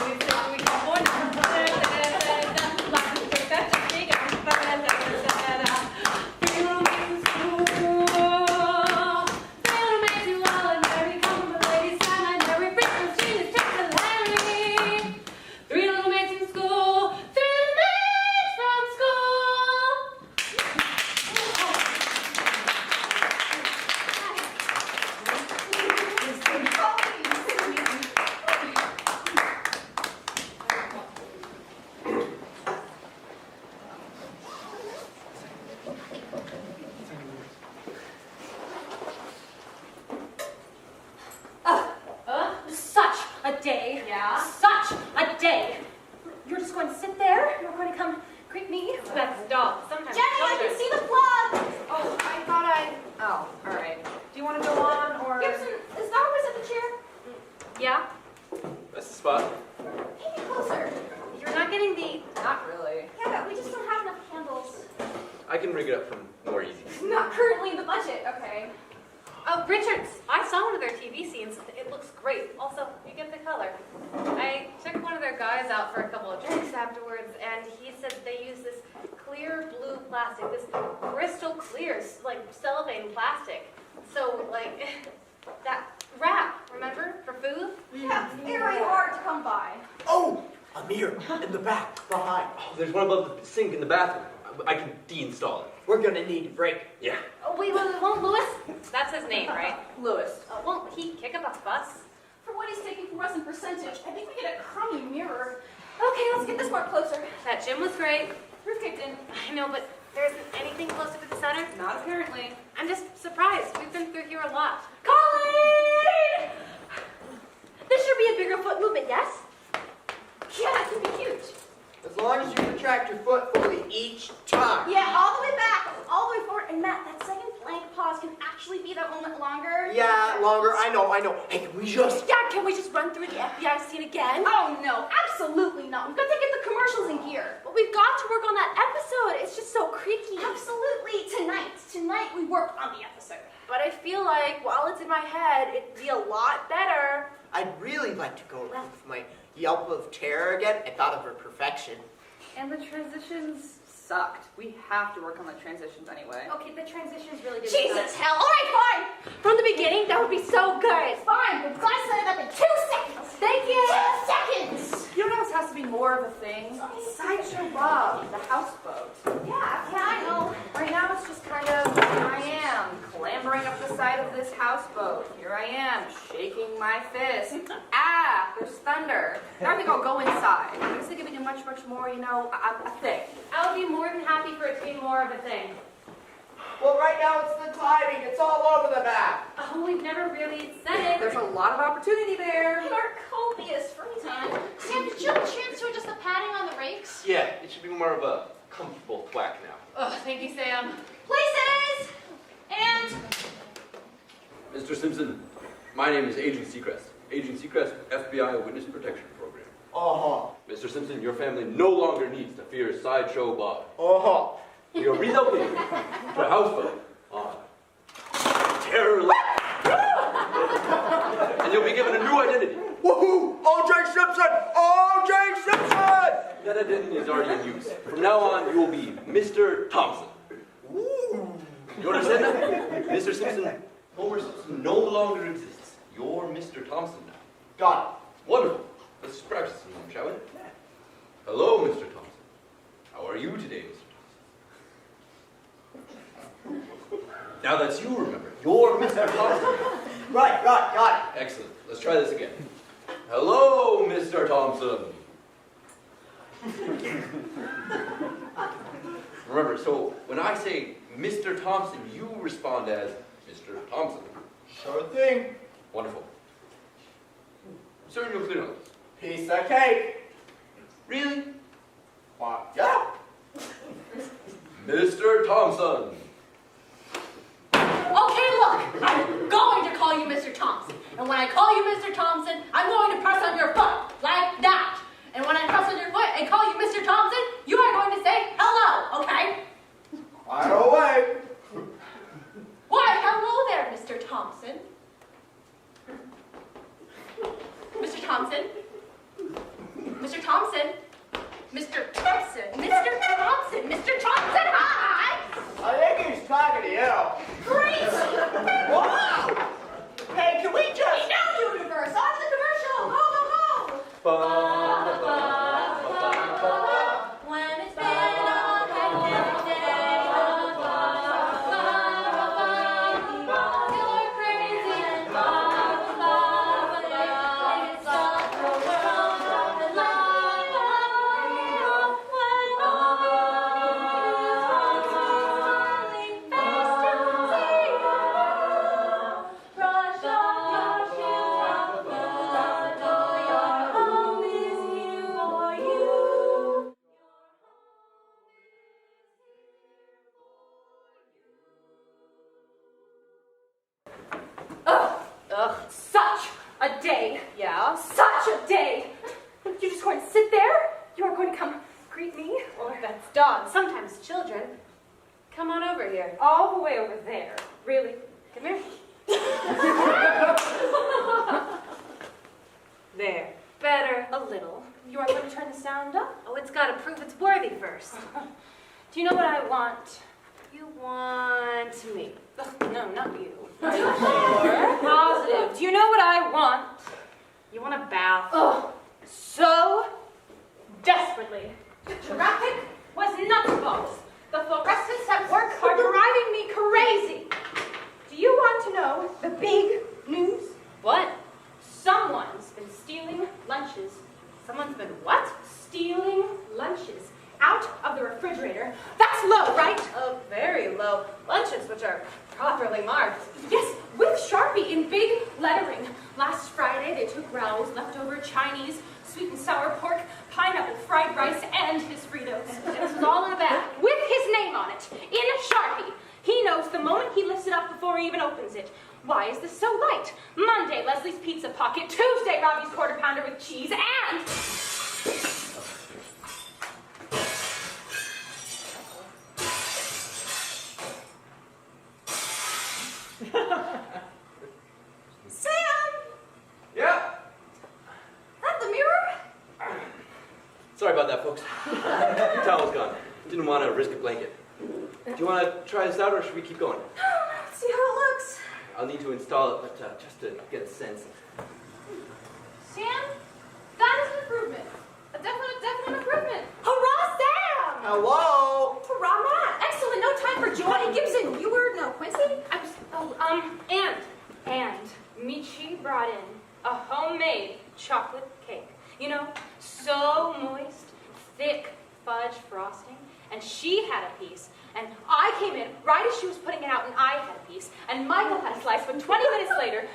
Speaker 8: we come on, like we take that chicken, three little maids in school. Three little maids who all are very common, but ladies time and very frequent, she is just hilarious. Three little maids in school, three little maids from school.
Speaker 4: Such a day.
Speaker 8: Yeah?
Speaker 4: Such a day. You're just going to sit there? You're going to come greet me?
Speaker 8: That's dog. Sometimes
Speaker 4: Jenny, I can see the plug.
Speaker 3: Oh, I thought oh, all right. Do you want to go on, or?
Speaker 4: Gibson, is that always at the chair?
Speaker 8: Yeah?
Speaker 6: That's the spot.
Speaker 4: Take it closer.
Speaker 8: You're not getting the...
Speaker 3: Not really.
Speaker 4: Yeah, but we just don't have enough handles.
Speaker 6: I can rig it up from more easy.
Speaker 4: Not currently in the budget.
Speaker 3: Okay.
Speaker 8: Oh, Richards, I saw one of their TV scenes. It looks great. Also, you get the color. I took one of their guys out for a couple of drinks afterwards, and he said they use this clear blue plastic, this crystal clear, like cellophane plastic. So, like, that wrap, remember, for food?
Speaker 4: Yeah, very hard to come by.
Speaker 2: Oh, a mirror in the back, behind.
Speaker 6: Oh, there's one above the sink in the bathroom. I can deinstall it.
Speaker 2: We're gonna need a break.
Speaker 6: Yeah.
Speaker 8: Oh, wait, won't Lewis? That's his name, right?
Speaker 3: Lewis.
Speaker 8: Won't he kick up a fuss?
Speaker 4: For what he's taking from us in percentage, I think we get a crummy mirror. Okay, let's get this part closer.
Speaker 8: That gym was great.
Speaker 4: Roof kicked in.
Speaker 8: I know, but there isn't anything closer to the center.
Speaker 3: Not apparently.
Speaker 8: I'm just surprised. We've been through here a lot.
Speaker 4: Colleen! This should be a bigger foot movement, yes? Yeah, that could be huge.
Speaker 2: As long as you retract your foot fully each time.
Speaker 4: Yeah, all the way back, all the way forward. And Matt, that second blank pause can actually be that moment longer.
Speaker 2: Yeah, longer. I know. Hey, can we just...
Speaker 4: Yeah, can we just run through the FBI scene again? Oh, no, absolutely not. We've got to get the commercials in gear. But we've got to work on that episode. It's just so creaky. Absolutely. Tonight we work on the episode.
Speaker 7: But I feel like while it's in my head, it'd be a lot better.
Speaker 2: I'd really like to go around with my yelp of terror again. I thought of her perfection.
Speaker 3: And the transitions sucked. We have to work on the transitions anyway.
Speaker 4: Okay, the transitions really did.
Speaker 7: Jesus, hell. All right, fine. From the beginning, that would be so good.
Speaker 4: Fine, but I set it up in 2 seconds.
Speaker 7: Thank you.
Speaker 4: 2 seconds.
Speaker 3: You know this has to be more of a thing? Sideshow Bob, the houseboat.
Speaker 4: Yeah, I know.
Speaker 3: Right now it's just kind of, here I am, clambering up the side of this houseboat. Here I am, shaking my fist. Ah, there's thunder. Now I think I'll go inside. I was thinking we can much more, a thing.
Speaker 8: I would be more than happy for it to be more of a thing.
Speaker 2: Well, right now it's the timing. It's all over the map.
Speaker 8: Oh, we've never really said it.
Speaker 3: There's a lot of opportunity there.
Speaker 4: In our copious free time.
Speaker 10: Sam, did you have a chance to adjust the padding on the rakes?
Speaker 6: Yeah, it should be more of a comfortable thwack now.
Speaker 8: Oh, thank you, Sam.
Speaker 4: Places! And...
Speaker 6: Mr. Simpson, my name is Agent Seacrest. Agent Seacrest, FBI Witness Protection Program.
Speaker 2: Uh-huh.
Speaker 6: Mr. Simpson, your family no longer needs to fear Sideshow Bob.
Speaker 2: Uh-huh.
Speaker 6: We are relocating to a houseboat on Terror Lake. And you'll be given a new identity.
Speaker 2: Woohoo! O.J. Simpson! O.J. Simpson!
Speaker 6: That identity is already in use. From now on, you will be Mr. Thompson.
Speaker 2: Ooh.
Speaker 6: You understand that? Mr. Simpson, Homer Simpson no longer exists. You're Mr. Thompson now.
Speaker 2: Got it.
Speaker 6: Wonderful. Let's practice some more, shall we? Hello, Mr. Thompson. How are you today, Mr. Thompson? Now that's you remember. You're Mr. Thompson.
Speaker 2: Right, got it.
Speaker 6: Excellent. Let's try this again. Hello, Mr. Thompson. Remember, so when I say Mr. Thompson, you respond as Mr. Thompson.
Speaker 2: Sure thing.
Speaker 6: Wonderful. Sir, you'll clear on this.
Speaker 2: Piece of cake.
Speaker 6: Really?
Speaker 2: What? Yeah.
Speaker 6: Mr. Thompson.
Speaker 4: Okay, look, I'm going to call you Mr. Thompson. And when I call you Mr. Thompson, I'm going to press on your foot, like that. And when I press on your foot and call you Mr. Thompson, you are going to say hello, okay?
Speaker 2: Right away.
Speaker 4: Why, hello there, Mr. Thompson. Mr. Thompson. Mr. Thompson. Mr. Thompson. Mr. Thompson. Mr. Thompson, hi!
Speaker 2: I think he's talking to you.
Speaker 4: Great!
Speaker 2: Wow. Hey, can we just...
Speaker 4: Hey, now, universe, on to the commercial! Go, go, go! When it's been a hectic day, you're crazy and it's all the world and love. When all smiling face to see you, brush off your shoes, the door, your home is here for you. Ugh, such a day. Yeah? Such a day. You're just going to sit there? You are going to come greet me?
Speaker 8: Well, that's dogs. Sometimes children. Come on over here.
Speaker 4: All the way over there. Really?
Speaker 8: Come here. There. Better.
Speaker 4: A little. You are going to turn the sound up?
Speaker 8: Oh, it's got to prove it's worthy first.
Speaker 4: Do you know what I want?
Speaker 8: You want me.
Speaker 4: Ugh, no, not you. Are you sure? Positive. Do you know what I want?
Speaker 8: You want a bath?
Speaker 4: Oh, so desperately. Traffic was nuts bolts. The fluorescents at work are driving me crazy. Do you want to know the big news?
Speaker 8: What?
Speaker 4: Someone's been stealing lunches.
Speaker 8: Someone's been what?
Speaker 4: Stealing lunches out of the refrigerator. That's low, right?
Speaker 8: Oh, very low. Lunches, which are properly marked.
Speaker 4: Yes, with Sharpie in big lettering. Last Friday, they took Raoul's leftover Chinese sweet and sour pork, pineapple fried rice, and his Fritos.
Speaker 8: This was all in a bag.
Speaker 4: With his name on it, in Sharpie. He knows the moment he lifts it up before he even opens it. Why is this so light? Monday, Leslie's Pizza Pocket. Tuesday, Robbie's Quarter Pounder with cheese. And... Sam!
Speaker 6: Yeah?
Speaker 4: That the mirror?
Speaker 6: Sorry about that, folks. Your towel's gone. Didn't want to risk a blanket. Do you want to try this out, or should we keep going?
Speaker 4: Let's see how it looks.
Speaker 6: I'll need to install it, but just to get a sense.
Speaker 4: Sam, that is an improvement. A definite improvement. Hurrah, Sam!
Speaker 2: Hello.
Speaker 4: Hurrah, Matt! Excellent. No time for Joy Gibson. You were no Quincy. I was. And Michi brought in a homemade chocolate cake. You know, so moist, thick fudge frosting. And she had a piece. And I came in right as she was putting it out, and I had a piece. And Michael had a slice, but 20 minutes later,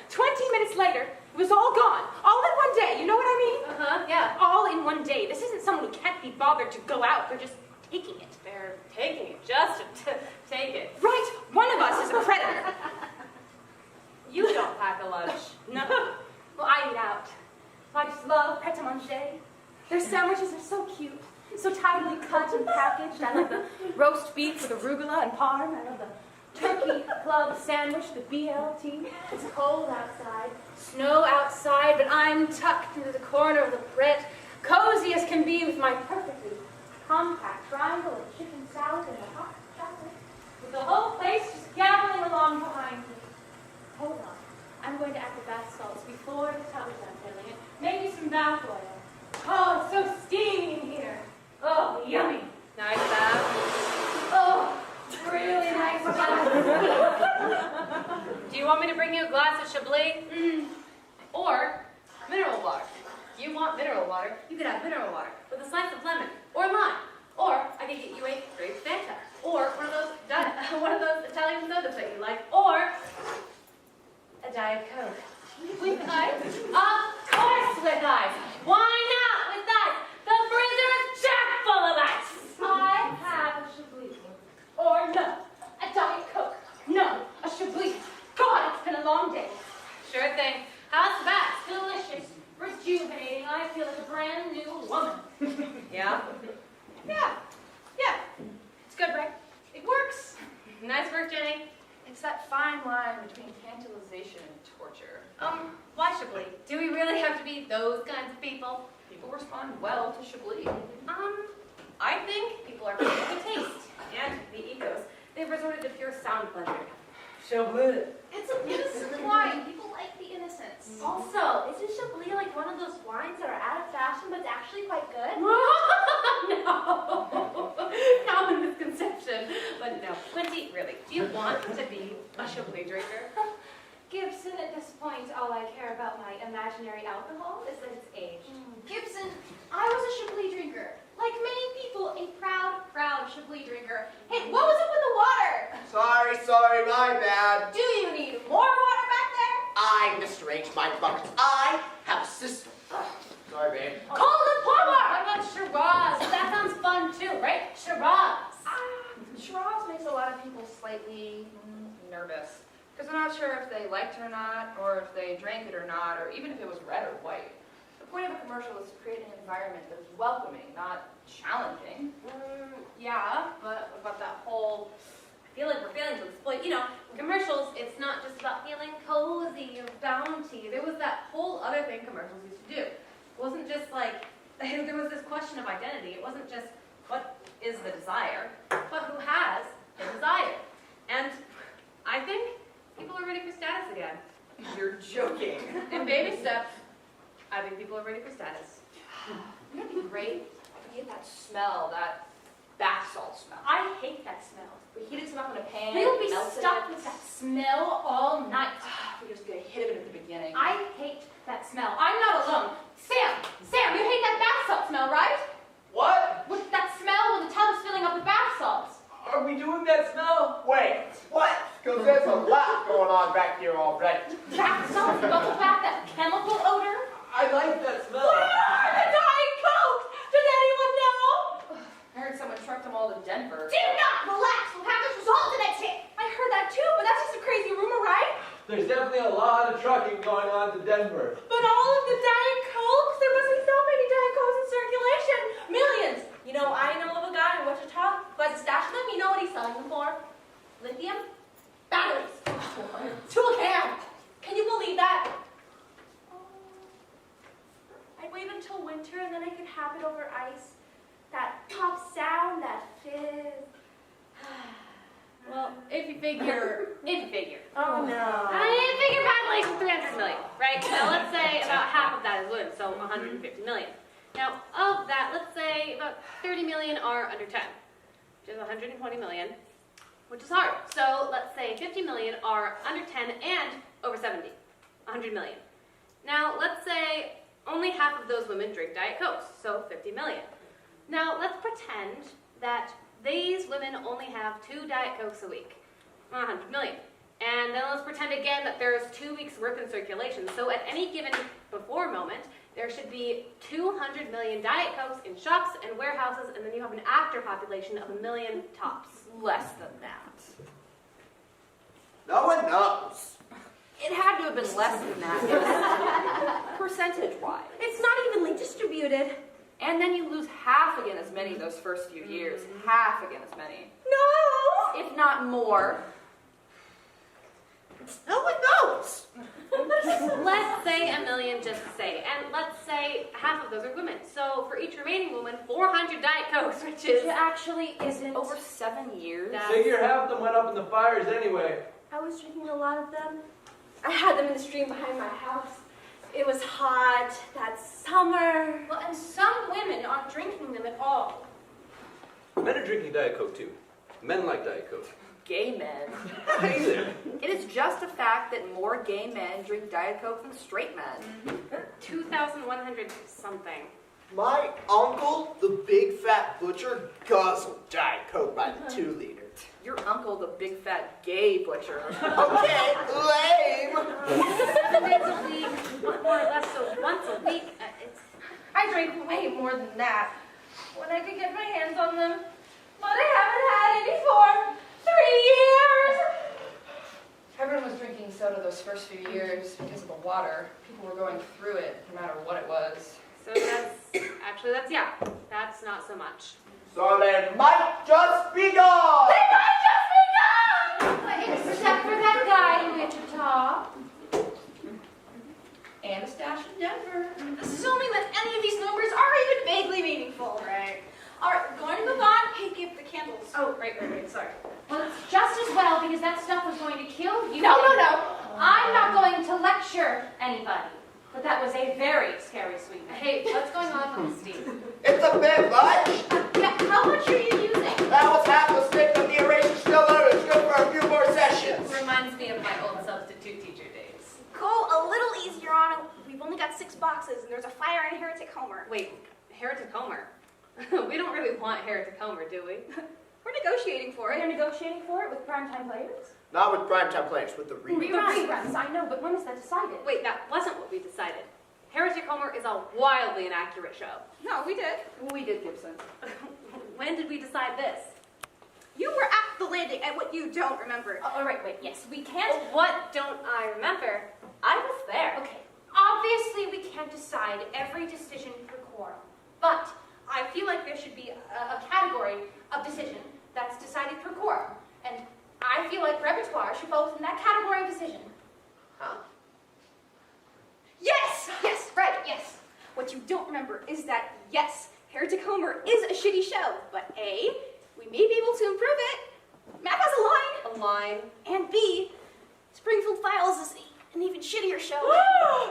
Speaker 4: it was all gone. All in one day. You know what I mean?
Speaker 8: Uh-huh, yeah.
Speaker 4: All in one day. This isn't someone who can't be bothered to go out. They're just taking it.
Speaker 8: They're taking it just to take it.
Speaker 4: Right. One of us is a predator.
Speaker 8: You don't pack a lunch.
Speaker 4: No. Well, I eat out. I just love pret-a-manger. Their sandwiches are so cute. So tidily cut and packaged. I love the roast beef with arugula and parm. I love the turkey club sandwich, the BLT. It's cold outside, snow outside, but I'm tucked into the corner of the Pret, cozy as can be with my perfectly compact triangle of chicken salad and a hot chocolate, with the whole place just gabbling along behind me. Hold on. I'm going to add the bath salts before the tub is done filling it. Maybe some bath oil. Oh, it's so steamy in here. Oh, yummy.
Speaker 8: Nice bath.
Speaker 4: Oh, really nice bath.
Speaker 8: you want me to bring you a glass of Chablis? Or mineral water. If you want mineral water, you could have mineral water with a slice of lemon or lime. Or I could get you a grape Fanta. Or one of those Italian sodas that you like. Or a Diet Coke. With ice? Of course with ice. Why not with ice? The freezer is chock full of ice. I have a Chablis. Or no, a Diet Coke. No, a Chablis. God, it's been a long day. Sure thing. How's that? Delicious. Rejuvenating. I feel like a brand new woman. Yeah? Yeah. It's good, right? It works. Nice work, Jenny.
Speaker 3: It's that fine line between tantalization and torture.
Speaker 8: Why Chablis? Do we really have to be those kinds of people?
Speaker 3: People respond well to Chablis.
Speaker 8: I think people are picking the taste and the ethos. They've resorted to pure sound pleasure. Chablis.
Speaker 10: It's an innocent wine. People like the innocence.
Speaker 4: Also, isn't Chablis like one of those wines that are out of fashion but it's actually quite good?
Speaker 8: No. Common misconception. But no. Lindsay, really, do you want to be a Chablis drinker?
Speaker 7: Gibson, at this point, all I care about my imaginary alcohol is that it's aged.
Speaker 10: Gibson, I was a Chablis drinker. Like many people, a proud Chablis drinker. Hey, what was up with the water?
Speaker 2: Sorry, my bad.
Speaker 10: Do you need more water back there?
Speaker 2: I misarranged my buckets. I have a system. Sorry, babe.
Speaker 8: Call the plumber! What about Shiraz? That sounds fun too, right? Shiraz.
Speaker 3: Shiraz makes a lot of people slightly nervous. Because they're not sure if they liked it or not, or if they drank it or not, or even if it was red or white. The point of a commercial is to create an environment that is welcoming, not challenging.
Speaker 8: Yeah, but what about that whole, I feel like we're failing to exploit, commercials, it's not just about feeling cozy or bounty. There was that whole other thing commercials used to do. It wasn't just like, there was this question of identity. It wasn't just what is the desire, but who has the desire. And I think people are ready for status again.
Speaker 3: You're joking.
Speaker 8: In baby steps, I think people are ready for status.
Speaker 3: Wouldn't it be great if we get that smell, that bath salt smell?
Speaker 4: I hate that smell.
Speaker 3: We heated some up in a pan.
Speaker 4: We'll be
Speaker 3: melted
Speaker 4: stuck
Speaker 3: it.
Speaker 4: with that smell all night.
Speaker 3: We're just gonna hit it at the beginning.
Speaker 4: I hate that smell.
Speaker 8: I'm not alone. Sam, you hate that bath salt smell, right?
Speaker 2: What?
Speaker 8: With that smell when the tub is filling up with bath salts.
Speaker 2: Are we doing that smell? Wait, what? Because there's a lot going on back here already.
Speaker 8: Bath salts bubble back that chemical odor.
Speaker 2: I like that smell.
Speaker 8: The Diet Coke! Does anyone know?
Speaker 3: I heard someone trucked them all to Denver.
Speaker 10: Do not relax. We'll have this resolved the next hit.
Speaker 4: I heard that too, but that's just a crazy rumor, right?
Speaker 6: There's definitely a lot of trucking going on to Denver.
Speaker 4: But all of the Diet Cokes, there must be so many Diet Cokes in circulation. Millions. I know of a guy in Wichita who has a stash of them. You know what he's selling them for? Lithium batteries. To a can. Can you believe that? I'd wait until winter and then I could have it over ice. That pop sound, that fizz.
Speaker 8: Well, if you figure.
Speaker 4: Oh no.
Speaker 8: I figure population 300 million, right? Now let's say about half of that is women, so 150 million. Now, of that, let's say about 30 million are under 10, which is 120 million, which is hard. So let's say 50 million are under 10 and over 70, 100 million. Now, let's say only half of those women drink Diet Cokes, so 50 million. Now, let's pretend that these women only have 2 Diet Cokes a week, 100 million. And then let's pretend again that there's 2 weeks worth in circulation. So at any given before moment, there should be 200 million Diet Cokes in shops and warehouses, and then you have an after population of 1 million tops.
Speaker 3: Less than that.
Speaker 2: No one knows.
Speaker 3: It had to have been less than that. Percentage-wise.
Speaker 4: It's not evenly distributed.
Speaker 3: And then you lose half again as many those first few years. Half again as many.
Speaker 4: No!
Speaker 3: If not more.
Speaker 2: No one knows.
Speaker 8: Let's say 1 million just to say, and let's say half of those are women. So for each remaining woman, 400 Diet Cokes, which is
Speaker 4: It actually isn't.
Speaker 3: Over 7 years.
Speaker 6: Figure half of them went up in the fires anyway.
Speaker 4: I was drinking a lot of them. I had them in the stream behind my house. It was hot that summer.
Speaker 8: Well, and some women aren't drinking them at all.
Speaker 6: Men are drinking Diet Coke too. Men like Diet Coke.
Speaker 11: gay men.
Speaker 12: It is just a fact that more gay men drink Diet Coke than straight men.
Speaker 8: 2,100 something.
Speaker 2: My uncle, the big fat butcher, guzzled Diet Coke by the 2 liter.
Speaker 12: Your uncle, the big fat gay butcher.
Speaker 2: Okay, lame.
Speaker 8: 7 days a week, more or less, so once a week.
Speaker 7: I drink way more than that when I could get my hands on them, but I haven't had any for 3 years.
Speaker 9: Everyone was drinking soda those first few years because of the water. People were going through it no matter what it was.
Speaker 8: So that's not so much.
Speaker 2: So they might just be gone.
Speaker 10: They might just be gone! Except for that guy in Wichita.
Speaker 3: And a stash in Denver.
Speaker 10: Assuming that any of these numbers are even vaguely meaningful.
Speaker 3: Right.
Speaker 10: All right, going to move on. Hey, give the candles.
Speaker 8: Oh, right, sorry.
Speaker 10: Well, it's just as well because that stuff was going to kill you. No. I'm not going to lecture anybody. But that was a very scary sweetness.
Speaker 8: Hey, what's going on with Steve?
Speaker 2: It's a bit much.
Speaker 10: Yeah, how much are you using?
Speaker 2: That was half a stick of the eraser still out. It's good for a few more sessions.
Speaker 8: Reminds me of my old substitute teacher days.
Speaker 10: Go a little easier on it. We've only got 6 boxes, and there's a fire in Heretic Homer.
Speaker 8: Wait, Heretic Homer? We don't really want Heretic Homer, do we?
Speaker 10: We're negotiating for it.
Speaker 7: You're negotiating for it with primetime players?
Speaker 2: Not with primetime players, with the reruns.
Speaker 7: Reruns, I know, but when is that decided?
Speaker 8: Wait, that wasn't what we decided. Heretic Homer is a wildly inaccurate show.
Speaker 3: No, we did.
Speaker 12: We did, Gibson.
Speaker 8: When did we decide this?
Speaker 10: You were at the landing at what you don't remember.
Speaker 7: All right, wait, yes, we can't.
Speaker 8: What don't I remember? I was there.
Speaker 10: Okay, obviously we can't decide every decision per quorum, but I feel like there should be a category of decision that's decided per quorum, and I feel like repertoire should fall within that category of decision.
Speaker 2: Huh?
Speaker 10: Yes, right, yes. What you don't remember is that, yes, Heretic Homer is a shitty show, but A, we may be able to improve it. Matt has a line.
Speaker 8: A line.
Speaker 10: And B, Springfield Files is an even shittier show.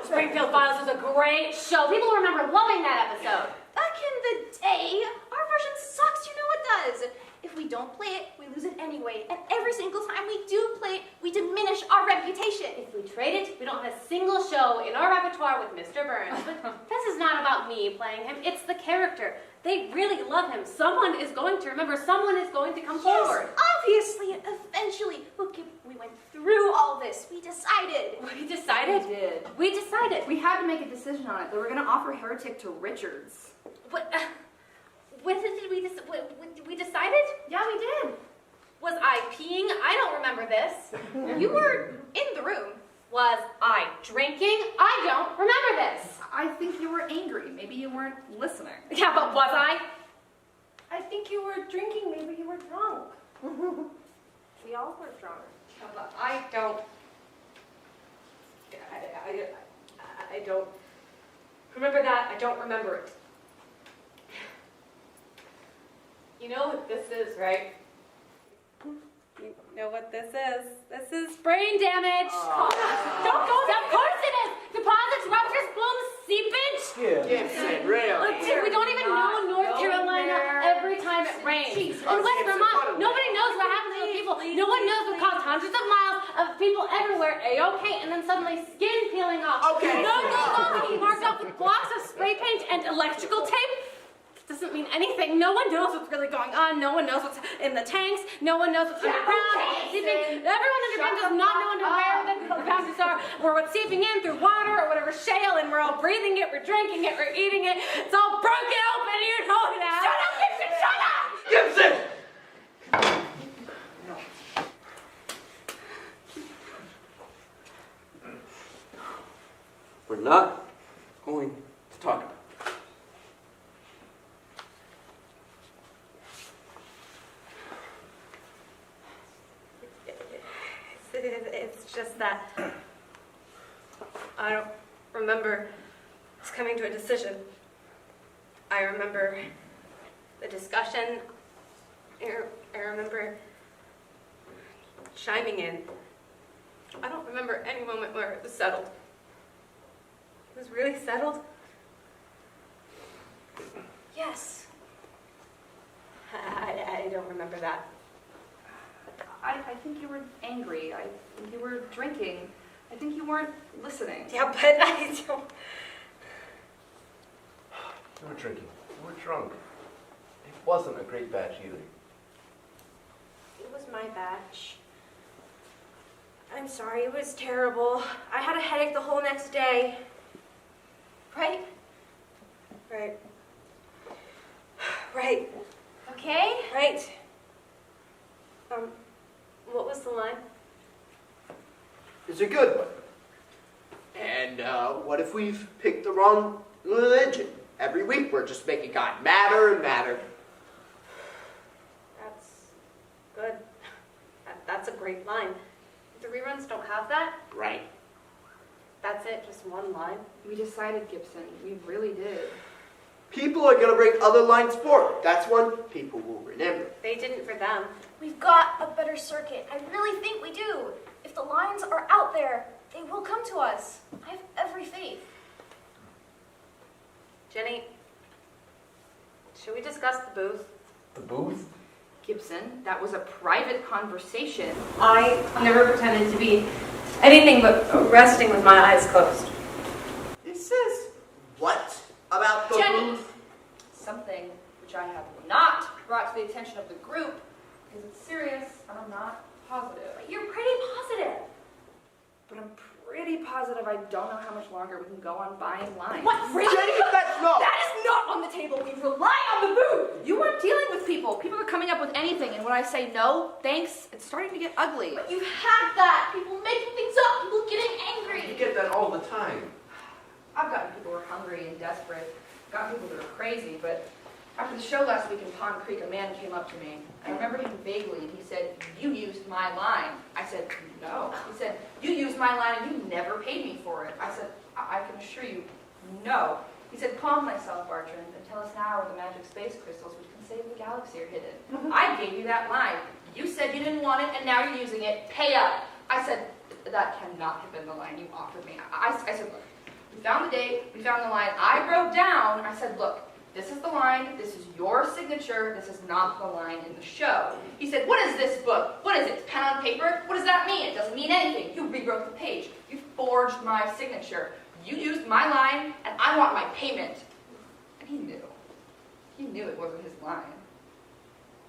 Speaker 8: Springfield Files is a great show. People remember loving that episode.
Speaker 10: Back in the day, our version sucks, you know it does. If we don't play it, we lose it anyway. And every single time we do play it, we diminish our reputation.
Speaker 8: If we trade it, we don't have a single show in our repertoire with Mr. Burns. But this is not about me playing him. It's the character. They really love him. Someone is going to remember. Someone is going to come forward.
Speaker 10: Obviously, eventually. Look, we went through all this. We decided.
Speaker 8: We decided?
Speaker 12: We did.
Speaker 8: We decided.
Speaker 12: We had to make a decision on it. They were going to offer Heretic to Richards.
Speaker 8: What? When did we decided?
Speaker 12: Yeah, we did.
Speaker 8: Was I peeing? I don't remember this.
Speaker 10: You were in the room.
Speaker 8: Was I drinking? I don't remember this.
Speaker 12: I think you were angry. Maybe you weren't listening.
Speaker 8: Yeah, but was I?
Speaker 7: I think you were drinking, maybe you were drunk.
Speaker 8: We all were drunk. But I don't. I don't remember that. I don't remember it. You know what this is, right? You know what this is? This is brain damage. Don't go there. Of course it is. Deposits, ruptures, blooms, seepage.
Speaker 2: Gibson, really?
Speaker 8: Look, we don't even know North Carolina every time it rains. In West Vermont, nobody knows what happens to the people. No one knows what caused hundreds of miles of people everywhere A-OK, and then suddenly skin peeling off.
Speaker 2: Okay.
Speaker 8: No goes on to be marked off with blocks of spray paint and electrical tape. Doesn't mean anything. No one knows what's really going on. No one knows what's in the tanks. No one knows what's underground. Everyone underground does not know where the passes are, or what's seeping in through water or whatever shale, and we're all breathing it, we're drinking it, we're eating it. It's all broken open. You know that. Shut up, Gibson! Shut up!
Speaker 6: Gibson! We're not going to talk about it.
Speaker 8: It's just that I don't remember us coming to a decision. I remember the discussion. I remember chiming in. I don't remember any moment where it was settled. It was really settled.
Speaker 10: Yes.
Speaker 8: I don't remember that.
Speaker 12: I think you were angry. I think you were drinking. I think you weren't listening.
Speaker 4: Yeah, but I don't.
Speaker 6: You were drinking. You were drunk. It wasn't a great batch either.
Speaker 4: It was my batch. I'm sorry, it was terrible. I had a headache the whole next day. Right? Right. Right.
Speaker 10: Okay?
Speaker 4: Right. What was the line?
Speaker 2: It's a good one. And what if we've picked the wrong religion? Every week we're just making God madder and madder.
Speaker 8: That's good. That's a great line. The reruns don't have that.
Speaker 2: Right.
Speaker 8: That's it, just one line.
Speaker 12: We decided, Gibson. We really did.
Speaker 2: People are going to bring other lines forward. That's one people will remember.
Speaker 8: They didn't for them.
Speaker 4: We've got a better circuit. I really think we do. If the lines are out there, they will come to us. I have every faith.
Speaker 8: Jenny, should we discuss the booth?
Speaker 6: The booth?
Speaker 12: Gibson, that was a private conversation.
Speaker 8: I never pretended to be anything but resting with my eyes closed.
Speaker 2: It says, what about the
Speaker 12: Jenny!
Speaker 2: booth?
Speaker 12: Something which I have not brought to the attention of the group because it's serious and I'm not positive.
Speaker 4: But you're pretty positive.
Speaker 12: But I'm pretty positive I don't know how much longer we can go on buying lines.
Speaker 4: What? Really?
Speaker 2: Jenny, that's no!
Speaker 4: That is not on the table. We rely on the booth.
Speaker 12: You weren't dealing with people. People are coming up with anything, and when I say no, thanks, it's starting to get ugly.
Speaker 4: But you've had that. People making things up. People getting angry.
Speaker 6: You get that all the time.
Speaker 12: I've gotten people who are hungry and desperate. Got people that are crazy, but after the show last week in Pond Creek, a man came up to me. I remember him vaguely, and he said, "You used my line." I said, "No." He said, "You used my line and you never paid me for it." I said, I can assure you, no." He said, "Calm thyself, Bertrand, and tell us now where the magic space crystals which can save the galaxy are hidden. I gave you that line. You said you didn't want it, and now you're using it. Pay up." I said, "That cannot have been the line you offered me." I said, "Look, we found the date, we found the line. I wrote down," I said, "Look, this is the line, this is your signature, this is not the line in the show." He said, "What is this book? What is it, pen on paper? What does that mean? It doesn't mean anything. You rewrote the page. You forged my signature. You used my line, and I want my payment." And he knew. He knew it wasn't his line.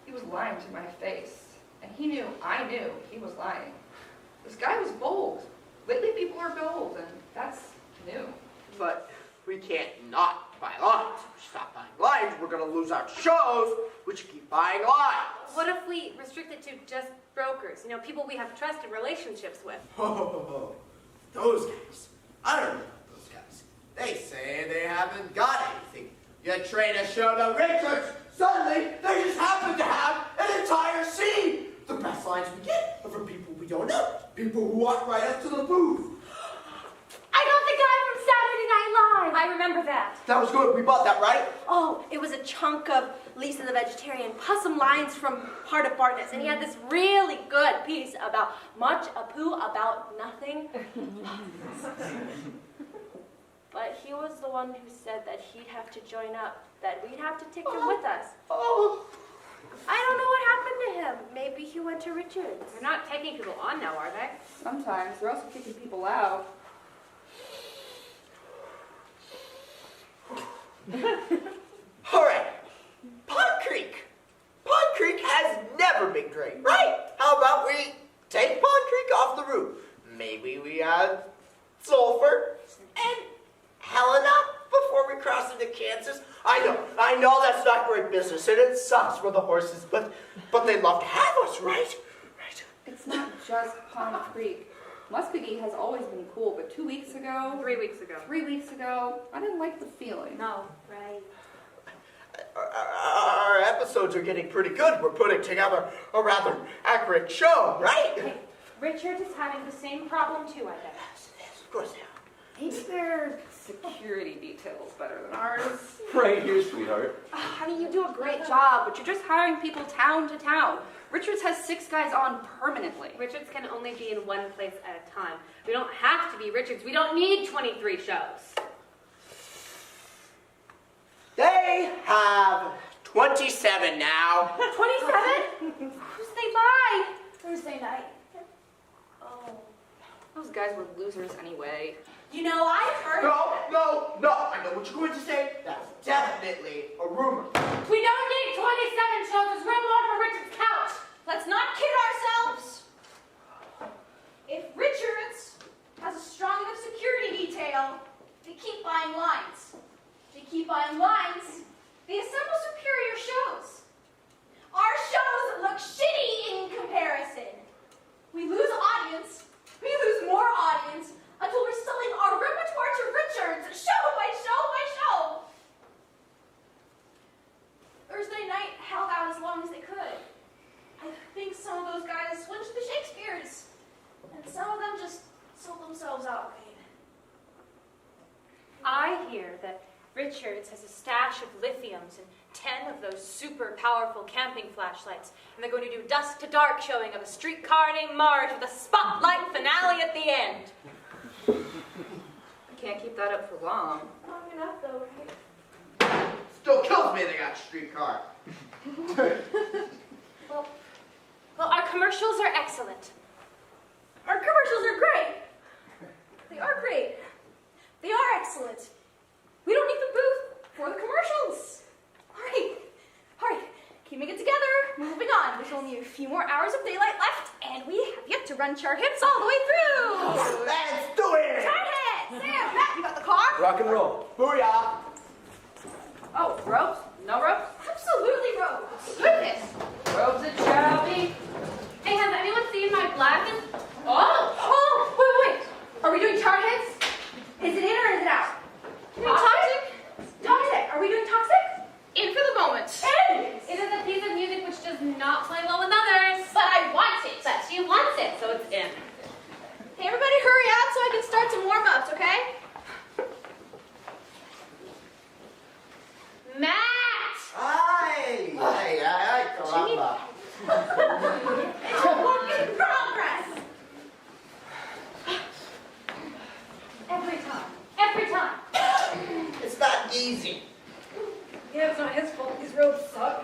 Speaker 12: He was lying to my face. And he knew I knew he was lying. This guy was bold. Lately people are bold, and that's new.
Speaker 2: But we can't not buy lines. If we stop buying lines, we're going to lose our shows, which keep buying lines.
Speaker 8: What if we restrict it to just brokers? You know, people we have trusted relationships with.
Speaker 2: Oh, those guys. I don't know about those guys. They say they haven't got anything. You trade a show to Richards, suddenly they just happen to have an entire scene. The best lines we get are from people we don't know. People who walk right up to the booth.
Speaker 4: I got the guy from Saturday Night Live.
Speaker 8: I remember that.
Speaker 2: That was good. We bought that, right?
Speaker 4: Oh, it was a chunk of Lisa the Vegetarian, plus some lines from Heart of Bartness, and he had this really good piece about much ado about nothing. But he was the one who said that he'd have to join up, that we'd have to take him with us.
Speaker 2: Oh.
Speaker 4: I don't know what happened to him. Maybe he went to Richards.
Speaker 8: They're not taking people on now, are they?
Speaker 12: Sometimes. They're also kicking people out.
Speaker 2: All right. Pond Creek. Pond Creek has never been great, right? How about we take Pond Creek off the route? Maybe we add Sulphur and Helena before we cross into Kansas. I know that's not great business, and it sucks for the horses, but they'd love to have us, right? Right.
Speaker 12: It's not just Pond Creek. Muskogee has always been cool, but 2 weeks ago,
Speaker 8: 3 weeks ago.
Speaker 12: 3 weeks ago, I didn't like the feeling.
Speaker 8: No.
Speaker 4: Right.
Speaker 2: Our episodes are getting pretty good. We're putting together a rather accurate show, right?
Speaker 10: Hey, Richard is having the same problem too, I bet.
Speaker 2: Yes, of course they are.
Speaker 12: Ain't their security details better than ours?
Speaker 6: Right here, sweetheart.
Speaker 12: I mean, you do a great job, but you're just hiring people town to town. Richards has 6 guys on permanently.
Speaker 8: Richards can only be in one place at a time. We don't have to be Richards. We don't need 23 shows.
Speaker 2: They have 27 now.
Speaker 4: 27? Who's they by?
Speaker 7: Thursday night.
Speaker 3: Oh, those guys were losers anyway.
Speaker 4: You know, I've heard.
Speaker 2: No. I know what you're going to say. That's definitely a rumor.
Speaker 10: We don't need 27 shows. There's room more for Richard's couch.
Speaker 3: Let's not kid ourselves. If Richards has a strong enough security detail, they keep buying lines. They keep buying lines. They assemble superior shows. Our shows look shitty in comparison. We lose audience. We lose more audience until we're selling our repertoire to Richards, show by show by show. Thursday night held out as long as they could. I think some of those guys switched to Shakespeare's, and some of them just sold themselves out, Wayne.
Speaker 10: I hear that Richards has a stash of lithiums and 10 of those super powerful camping flashlights, and they're going to do dusk to dark showing of a streetcar named Marge with a spotlight finale at the end.
Speaker 12: I can't keep that up for long.
Speaker 3: Long enough, though, right?
Speaker 2: Still kills me they got streetcar.
Speaker 10: Well, our commercials are excellent.
Speaker 3: Our commercials are great. They are great. They are excellent. We don't need the booth for the commercials. All right. Keeping it together. Moving on. There's only a few more hours of daylight left, and we have yet to run chart hits all the way through.
Speaker 2: Let's do it!
Speaker 3: Chart hits. Sam, Matt, you got the car?
Speaker 6: Rock and roll.
Speaker 2: Booyah!
Speaker 12: Oh, ropes? No ropes?
Speaker 3: Absolutely, Rose.
Speaker 12: Goodness. Ropes it shall be.
Speaker 10: Hey, has anyone seen my black?
Speaker 3: Wait. Are we doing chart hits? Is it in or is it out? Toxic? Are we doing toxic?
Speaker 12: In for the moment.
Speaker 3: In!
Speaker 10: It is a piece of music which does not play well with others.
Speaker 3: But I want it.
Speaker 10: But she wants it, so it's in.
Speaker 3: Hey, everybody hurry up so I can start some warm-ups, okay?
Speaker 10: Matt!
Speaker 2: Ay, caramba.
Speaker 3: It's a work in progress.
Speaker 10: Every time.
Speaker 2: It's not easy.
Speaker 3: Yeah, it's not his fault. These roads suck.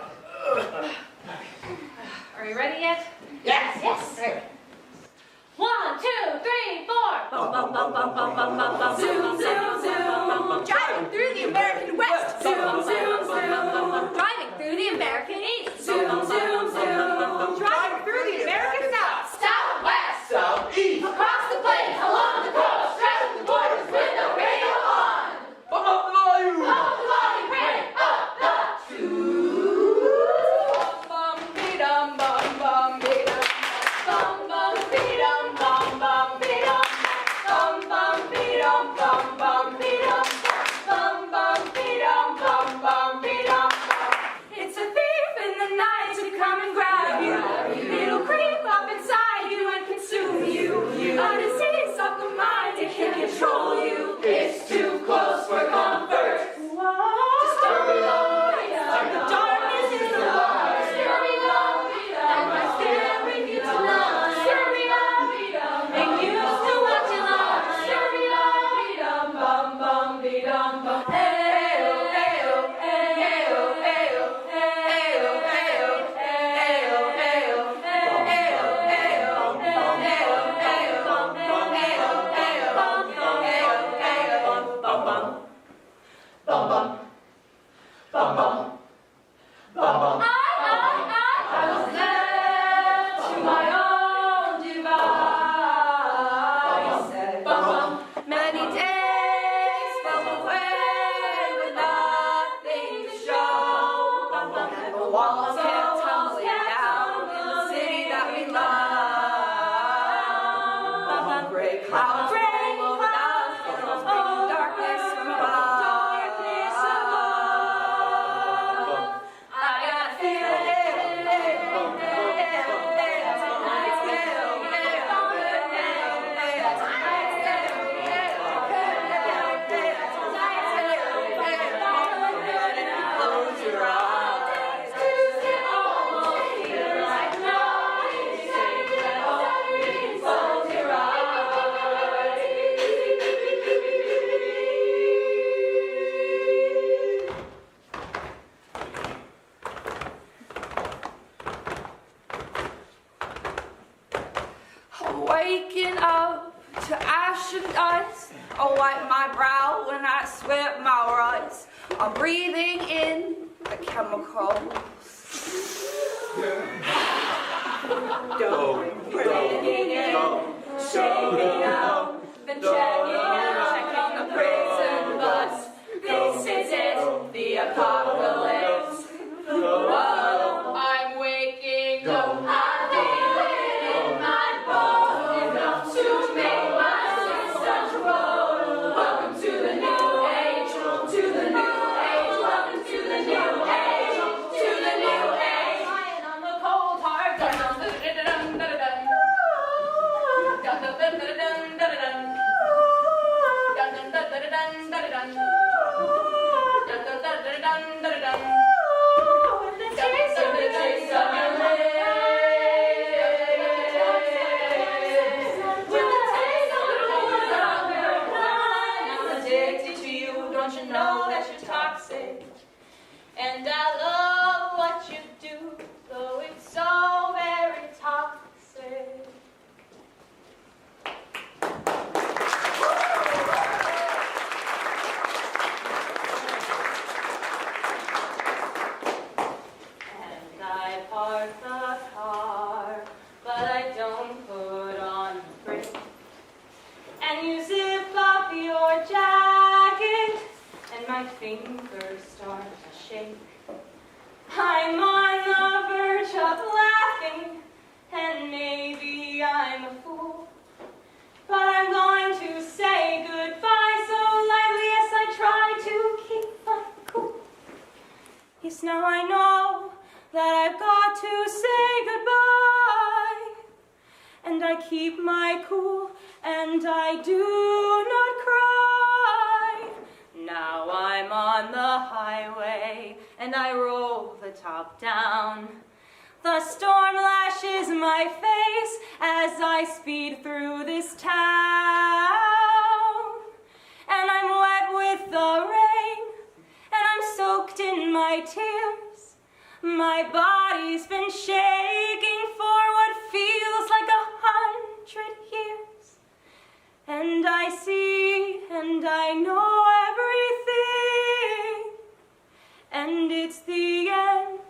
Speaker 10: Are you ready yet?
Speaker 2: Yes.
Speaker 3: Yes.
Speaker 10: All right. 1, 2, 3, 4.
Speaker 7: Bum, bum, bum, bum, bum, bum, bum, bum.
Speaker 3: Zoom, zoom, zoom. Driving through the American West. Zoom, zoom, zoom.
Speaker 10: Driving through the American East.
Speaker 3: Zoom, zoom, zoom. Driving through the American South.
Speaker 10: Southwest.
Speaker 2: Southeast.
Speaker 10: Across the plains, along the coast, straddling the borders with the radio on.
Speaker 6: Pump up the volume.
Speaker 10: Up the volume, crank it up the tube.
Speaker 3: Bum, be-dum, bum, bum, be-dum. Bum, bum, be-dum, bum, bum, be-dum. Bum, bum, be-dum.
Speaker 11: to ash and dust. I'll wipe my brow when I sweat my rust. I'm breathing in the chemicals.
Speaker 13: Shaking out, then checking the prison bus. This is it, the apocalypse. Whoa, I'm waking up. I feel it in my bones enough to make my systems roll. Welcome to the new age, to the new age. Welcome to the new age, to the new age. Lying on the cold hard ground. And I love what you do, though it's so very toxic. And I park the car, but I don't put on the brake. And you zip up your jacket, and my fingers start to shake. I'm on the verge of laughing, and maybe I'm a fool, but I'm going to say goodbye so lightly as I try to keep my cool. Yes, now I know that I've got to say goodbye, and I keep my cool, and I do not cry. Now I'm on the highway, and I roll the top down. The storm lashes my face as I speed through this town. And I'm wet with the rain, and I'm soaked in my tears. My body's been shaking for what feels like 100 years. And I see and I know everything, and it's the end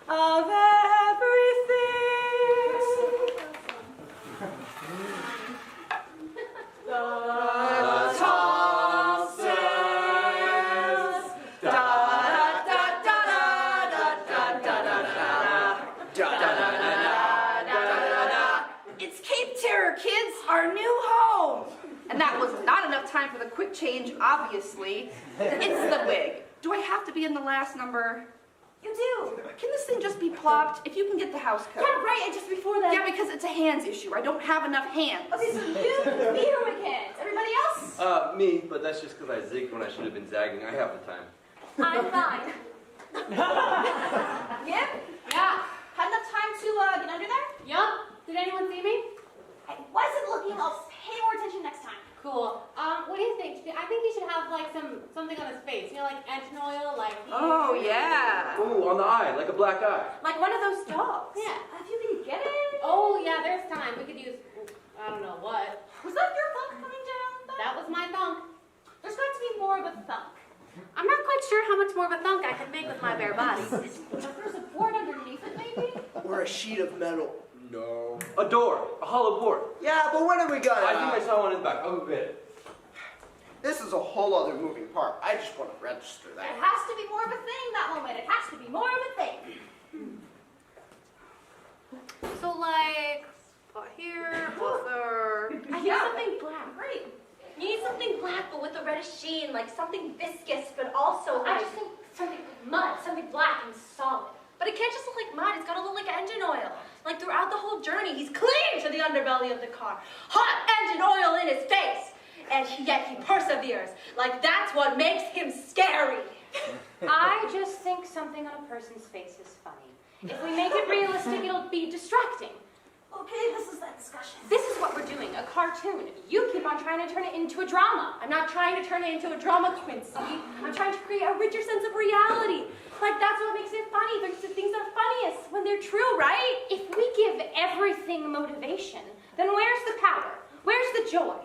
Speaker 13: of everything. The tall stairs, da da da da da da da da da da.
Speaker 11: It's Cape Terror, kids, our new home. And that was not enough time for the quick change, obviously. It's the wig. Do I have to be in the last number? You do. Can this thing just be plopped? If you can get the house code.
Speaker 4: Yeah, right, and just before that.
Speaker 11: Yeah, because it's a hands issue. I don't have enough hands.
Speaker 4: Okay, so you can be here with hands. Everybody else?
Speaker 6: Me, but that's just because I zigged when I should have been zagging. I have the time.
Speaker 4: I'm fine.
Speaker 10: Yep.
Speaker 4: Yeah. Had enough time to get under there?
Speaker 8: Yup. Did anyone see me?
Speaker 4: I wasn't looking. I'll pay more attention next time.
Speaker 8: Cool. What do you think? I think he should have like something on his face. You know, like engine oil, like.
Speaker 11: Oh, yeah.
Speaker 6: Ooh, on the eye, like a black eye.
Speaker 4: Like one of those dogs.
Speaker 8: Yeah.
Speaker 4: If you can get it.
Speaker 8: Oh yeah, there's time. We could use. I don't know what.
Speaker 4: Was that your thunk coming down?
Speaker 8: That was my thunk.
Speaker 4: There's got to be more of a thunk.
Speaker 8: I'm not quite sure how much more of a thunk I could make with my bare body.
Speaker 4: There's a board underneath it, maybe?
Speaker 2: Or a sheet of metal. No.
Speaker 6: A door, a hollow board.
Speaker 2: Yeah, but when are we gonna?
Speaker 6: I think I saw one in the back. I'll go get it.
Speaker 2: This is a whole other moving part. I just want to register
Speaker 4: It
Speaker 2: that.
Speaker 4: has to be more of a thing that moment. It has to be more of a thing.
Speaker 8: So like, here, there.
Speaker 4: I hear something black.
Speaker 10: Great. You need something black but with a reddish sheen, like something viscous, but also
Speaker 4: I
Speaker 10: like
Speaker 4: just think
Speaker 10: something mud, something black and solid. But it can't just look like mud, it's gotta look like engine oil. Like throughout the whole journey, he's clinging to the underbelly of the car. Hot engine oil in his face. And yet he perseveres. Like that's what makes him scary.
Speaker 8: I just think something on a person's face is funny. If we make it realistic, it'll be distracting.
Speaker 4: Okay, this is that discussion.
Speaker 8: This is what we're doing, a cartoon. You keep on trying to turn it into a drama. I'm not trying to turn it into a drama, Quincy. I'm trying to create a richer sense of reality. Like, that's what makes it funny. There's the things that are funniest when they're true, right? If we give everything motivation, then where's the power? Where's the joy?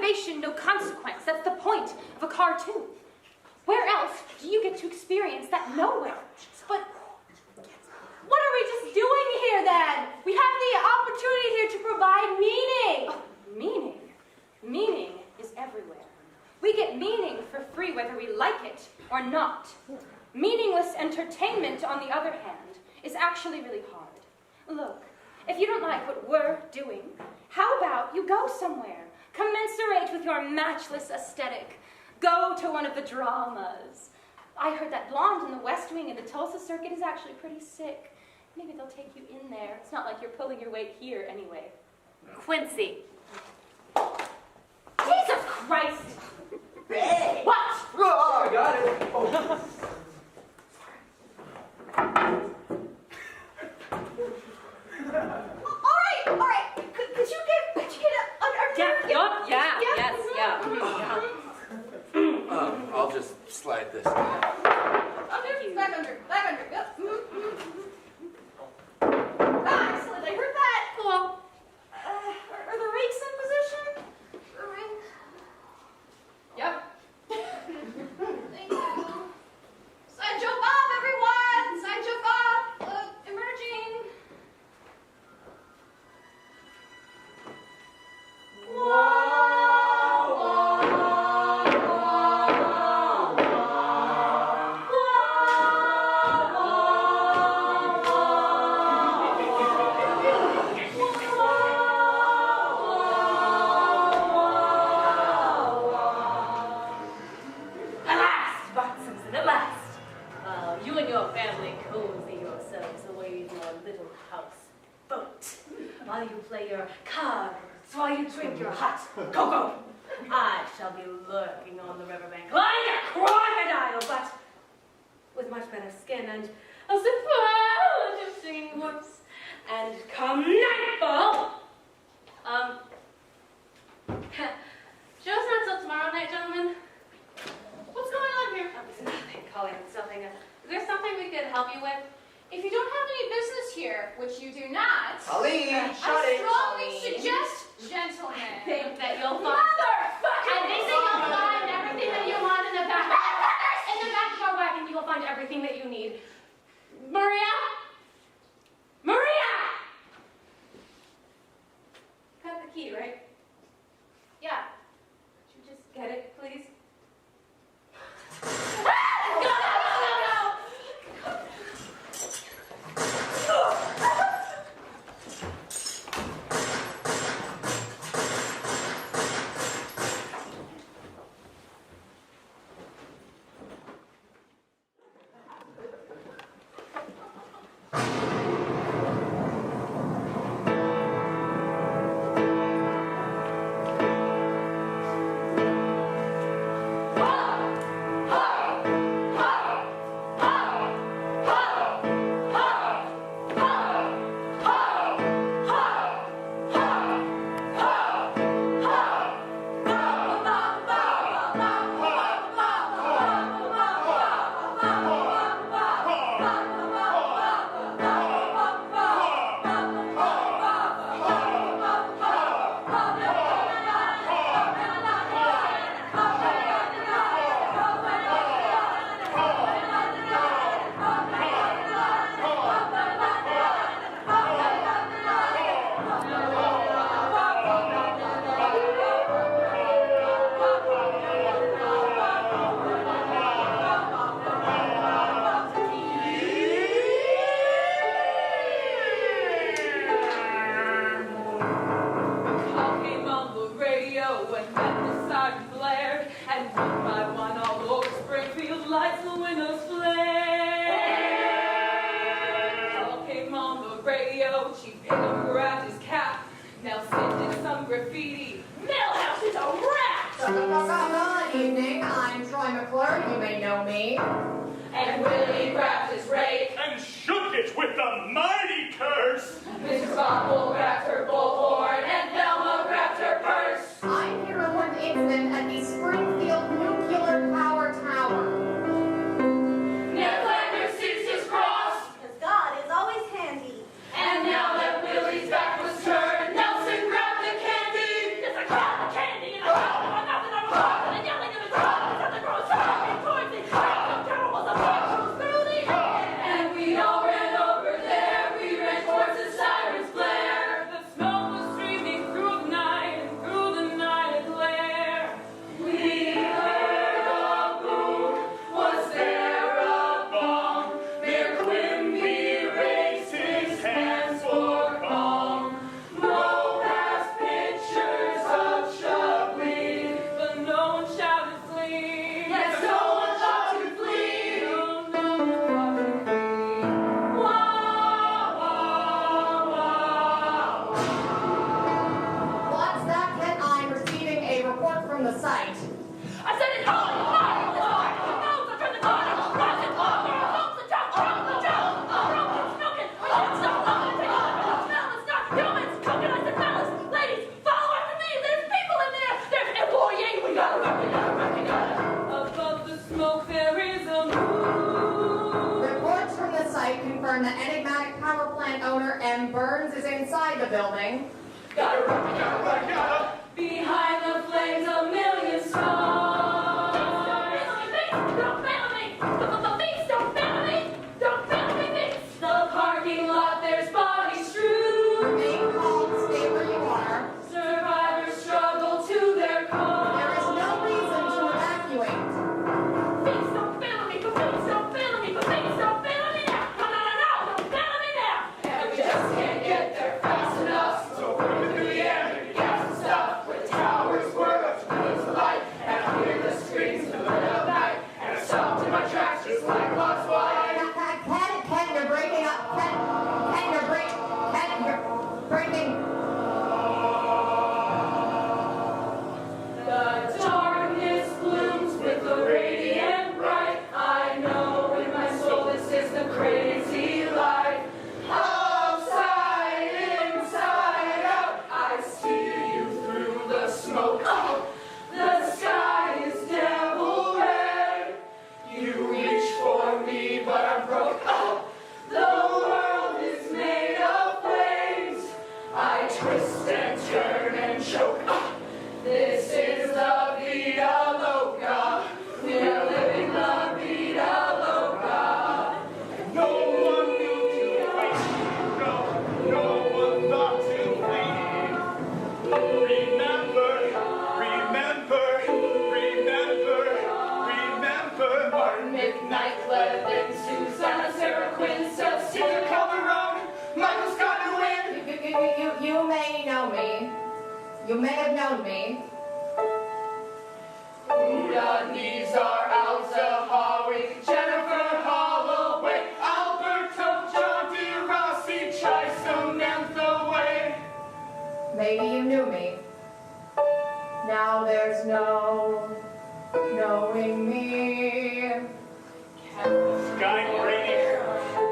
Speaker 10: motivation, no consequence. That's the point of a cartoon. Where else do you get to experience that nowhere? But what are we just doing here then? We have the opportunity here to provide meaning. Oh, meaning? Meaning is everywhere. We get meaning for free whether we like it or not. Meaningless entertainment, on the other hand, is actually really hard. Look, if you don't like what we're doing, how about you go somewhere commensurate with your matchless aesthetic? Go to one of the dramas. I heard that blonde in the West Wing in the Tulsa circuit is actually pretty sick. Maybe they'll take you in there. It's not like you're pulling your weight here anyway. Quincy. Jesus Christ! What?
Speaker 6: Oh, I got it. Oh.
Speaker 11: All right. Could you get
Speaker 6: I'll just slide this.
Speaker 11: back under. Yep. Ah, excellent. I heard that.
Speaker 10: Cool.
Speaker 11: Are the rakes in position? Yep. Thank you. Sideshow Bob, everyone! Sideshow Bob, emerging.
Speaker 13: You and your family cozy yourselves away in your little houseboat while you play your cards, while you drink your hot cocoa. I shall be lurking on the riverbank like a crocodile, but with much better skin and a superlative singing voice. And come nightfall, show's not till tomorrow night, gentlemen. What's going on here? It's nothing, Colleen, it's nothing. Is there something we could help you with?
Speaker 3: If you don't have any business here, which you do not,
Speaker 2: Colleen,
Speaker 3: I strongly suggest, gentlemen,
Speaker 13: that you'll find. I think that you'll find everything that you want in the back. In the back of our wagon, you will find everything that you need. Maria? Maria! Got the key, right? Yeah. Could you just get it, please? Go!
Speaker 3: Grab the candy! Just grab the candy!
Speaker 14: from the site.
Speaker 4: I said it's all in fire! No, I turned the corner! Rocket! Homes the top! The job! Broken! Smoking! We can't stop! I'm gonna take over! Smell! It's not humans! Cooking us and fellas! Ladies, follow after me! There's people in there! There's employees! We gotta run! We gotta run! We gotta run!
Speaker 13: Above the smoke there is a moon.
Speaker 14: Reports from the site confirm that enigmatic power plant owner M. Burns is inside the building.
Speaker 4: Gotta run! We gotta run! We gotta run!
Speaker 13: Behind the flames a million stars.
Speaker 4: Don't fail me! The beast! Don't fail me! Don't fail me, beast!
Speaker 13: The parking lot, there's bodies strewn.
Speaker 14: Remain calm, stay where you are.
Speaker 13: Survivors struggle to their cause.
Speaker 14: There is no reason to evacuate.
Speaker 4: Beast, don't fail me! The beast, don't fail me! The beast, don't fail me now! No! Don't fail me now!
Speaker 13: And we just can't get there fast enough.
Speaker 1: So put it through the air, and gas and stuff. Where the towers were, up to the light. And I hear the screams in the middle of night. And I stopped in my tracks just like lost wine.
Speaker 14: Ken, you're breaking up. Ken, you're breaking.
Speaker 13: The darkness blooms with a radiant bright. I know in my soul this is the crazy life. Outside, inside out, I see you through the smoke. Oh, the sky is devil red. You reach for me, but I'm broke. Oh, the world is made of flames. I twist and turn and choke. Oh, this is the vida loca. We're living la vida loca.
Speaker 1: No one knew to fight. No one thought to flee. Remember.
Speaker 13: Martin McKnight, Levin, Susanna, Sarah Quinn, Seth, Tina Calderon, Michael Scott Nguyen.
Speaker 14: You may know me. You may have known me.
Speaker 13: Uda, Nizar, Alza, Howick, Jennifer Holloway, Alberto, John D. Rossi, Chai, Samantha Way.
Speaker 14: Maybe you knew me. Now there's no knowing me.
Speaker 1: Sky Brady,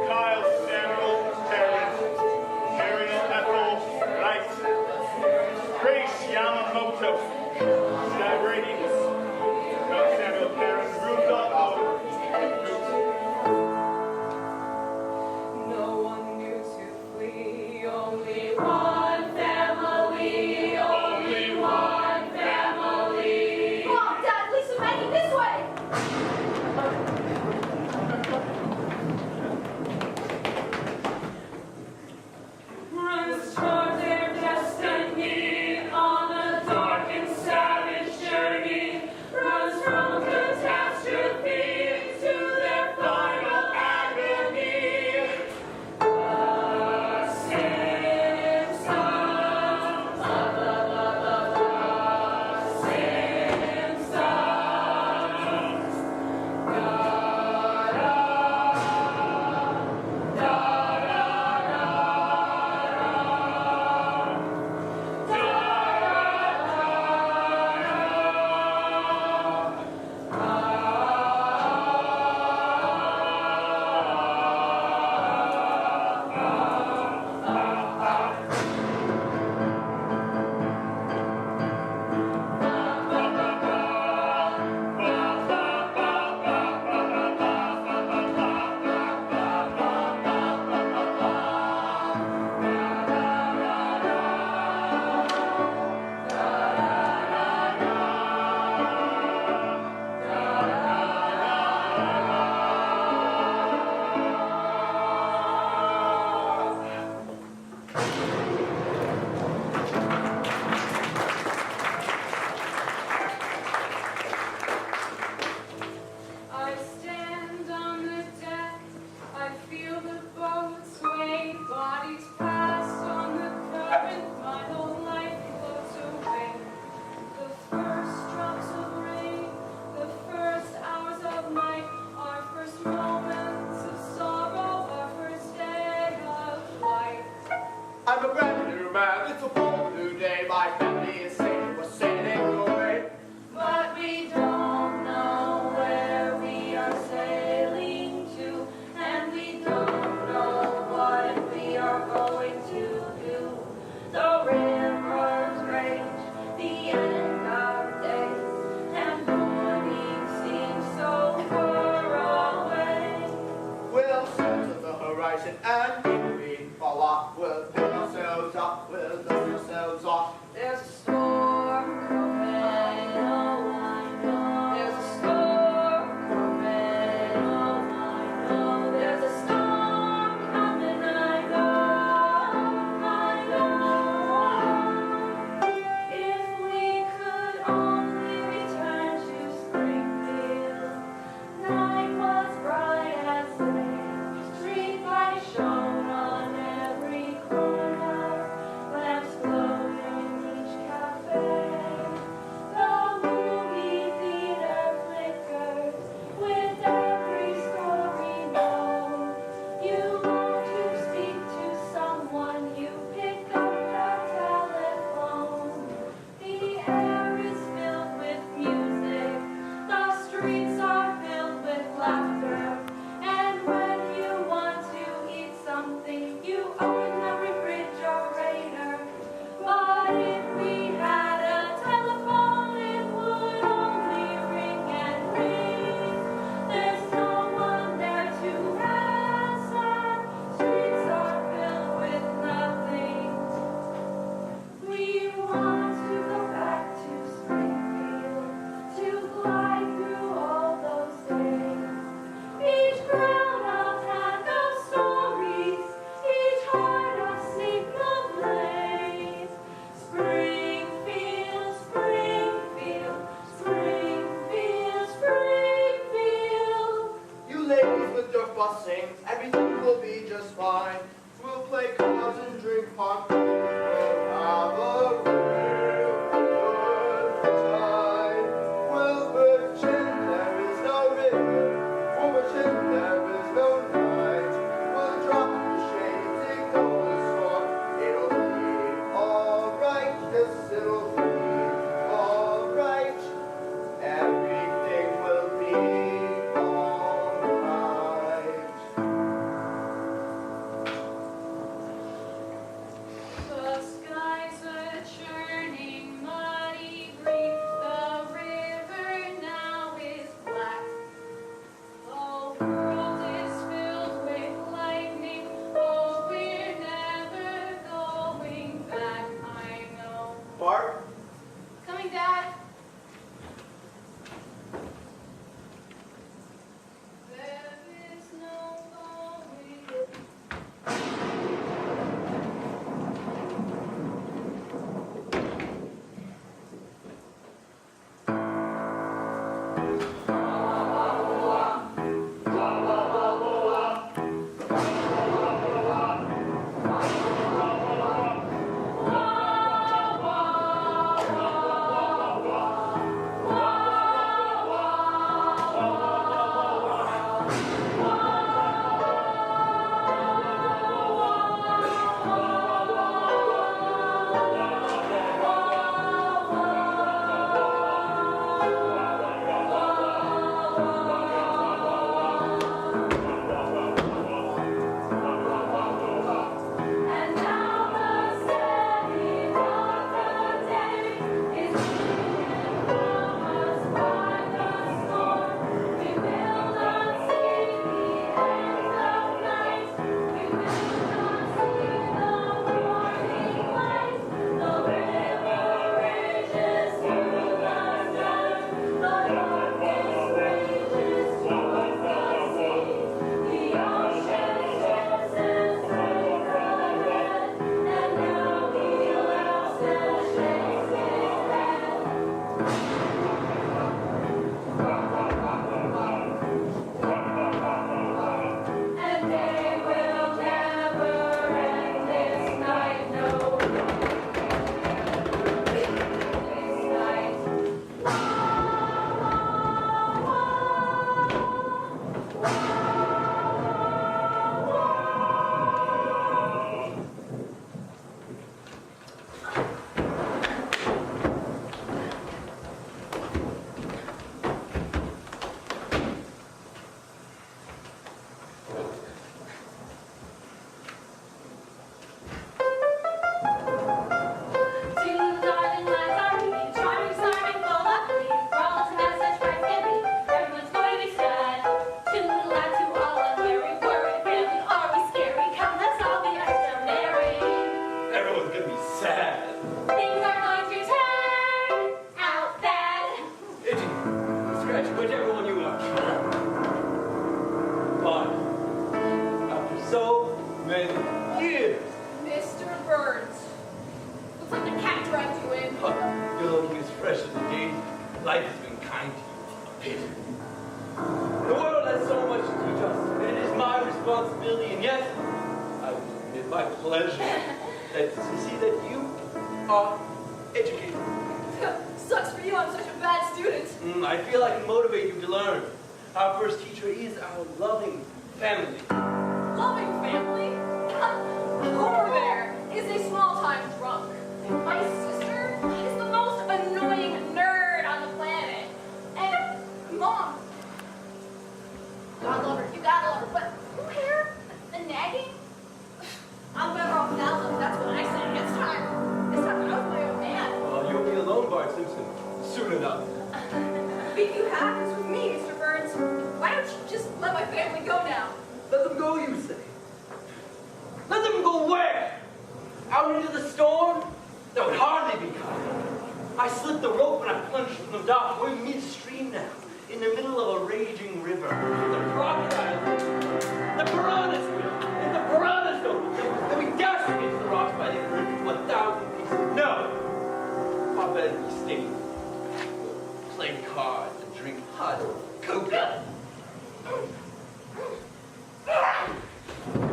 Speaker 1: Kyle Samuel, Terrence, Ariel Ethel, Rice, Grace Yamamoto, Sky Brady, Kyle Samuel, Terrence, Rudolph.
Speaker 13: No one knew to flee, only one family, only one family.
Speaker 4: Mom, Dad, Lisa, Maggie, this way!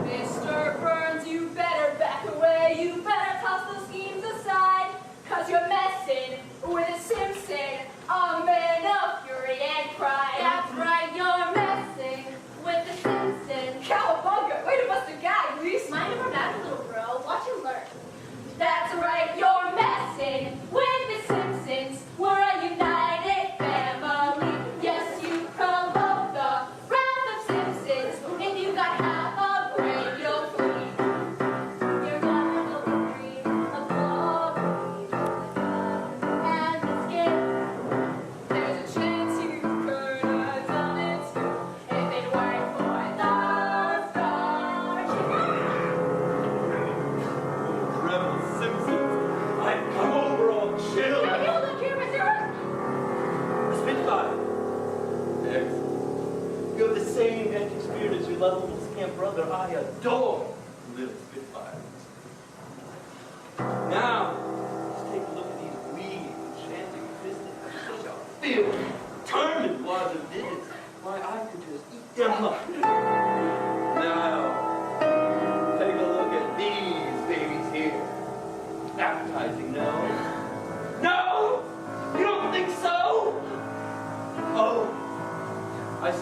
Speaker 3: Mr. Burns, you better back away. You better toss those schemes aside. Cause you're messing with a Simpson, a man of fury and pride. That's right, you're messing with the Simpson. Cowabunga, way to bust a guy, Reese. Mind him back a little, bro. Watch him learn. That's right, you're messing with the Simpsons. We're a united family. Yes, you provoke the wrath of Simpsons. If you got half a brain, you'll flee. You're gonna go dream of glory and the skin. There's a chance you could have done it too if it weren't for the stars.
Speaker 6: Rebel Simpsons, I've come over all chill.
Speaker 3: Now you look here, Mr.
Speaker 6: Spitfire. Excellent. You have the same antique spirit as your lovable scamp brother. I adore little Spitfire. Now, just take a look at these wee, enchanting fisted. Such a fierce, determined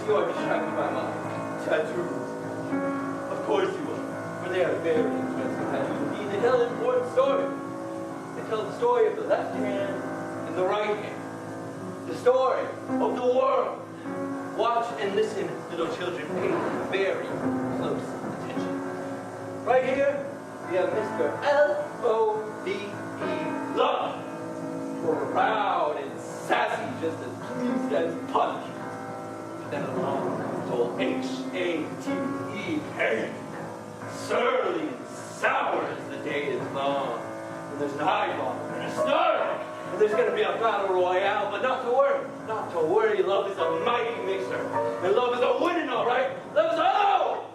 Speaker 6: you are distracted by my tattoos. Of course you are, for they are very interesting tattoos indeed. They tell an important story. They tell the story of the left hand and the right hand. The story of the world. Watch and listen, little children. Pay very close attention. Right here, we have Mr. L-O-V-E, love. Proud and sassy, just as pleased as punch. But then along comes old H-A-T-E, pain. Surly and sour as the day is long. And there's an eyeball and a snarl. And there's going to be a battle royale, but not to worry. Not to worry, love is a mighty mixer. And love is a winning, all right? Love is a oh!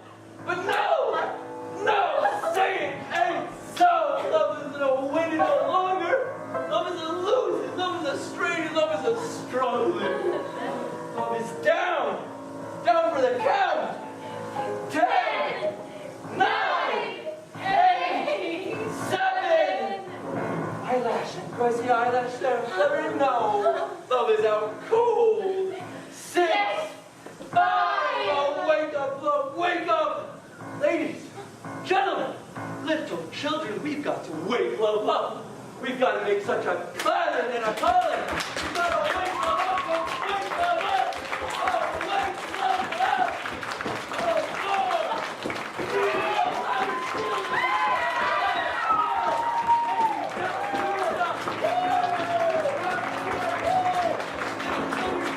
Speaker 6: But no! No! Say it ain't so! Love isn't a winning no longer. Love is a losing. Love is a straining. Love is a struggling. Love is down. Down for the count. 10, 9, 8, 7. Eyelash. Do I see eyelash there? 7. No. Love is out cold. 6, 5. Oh, wake up, love. Wake up. Ladies, gentlemen, little children, we've got to wake love up. We've got to make such a clatter and a calling. We've got to wake love up. Oh, wake love up. Oh, wake love up. Oh, Lord.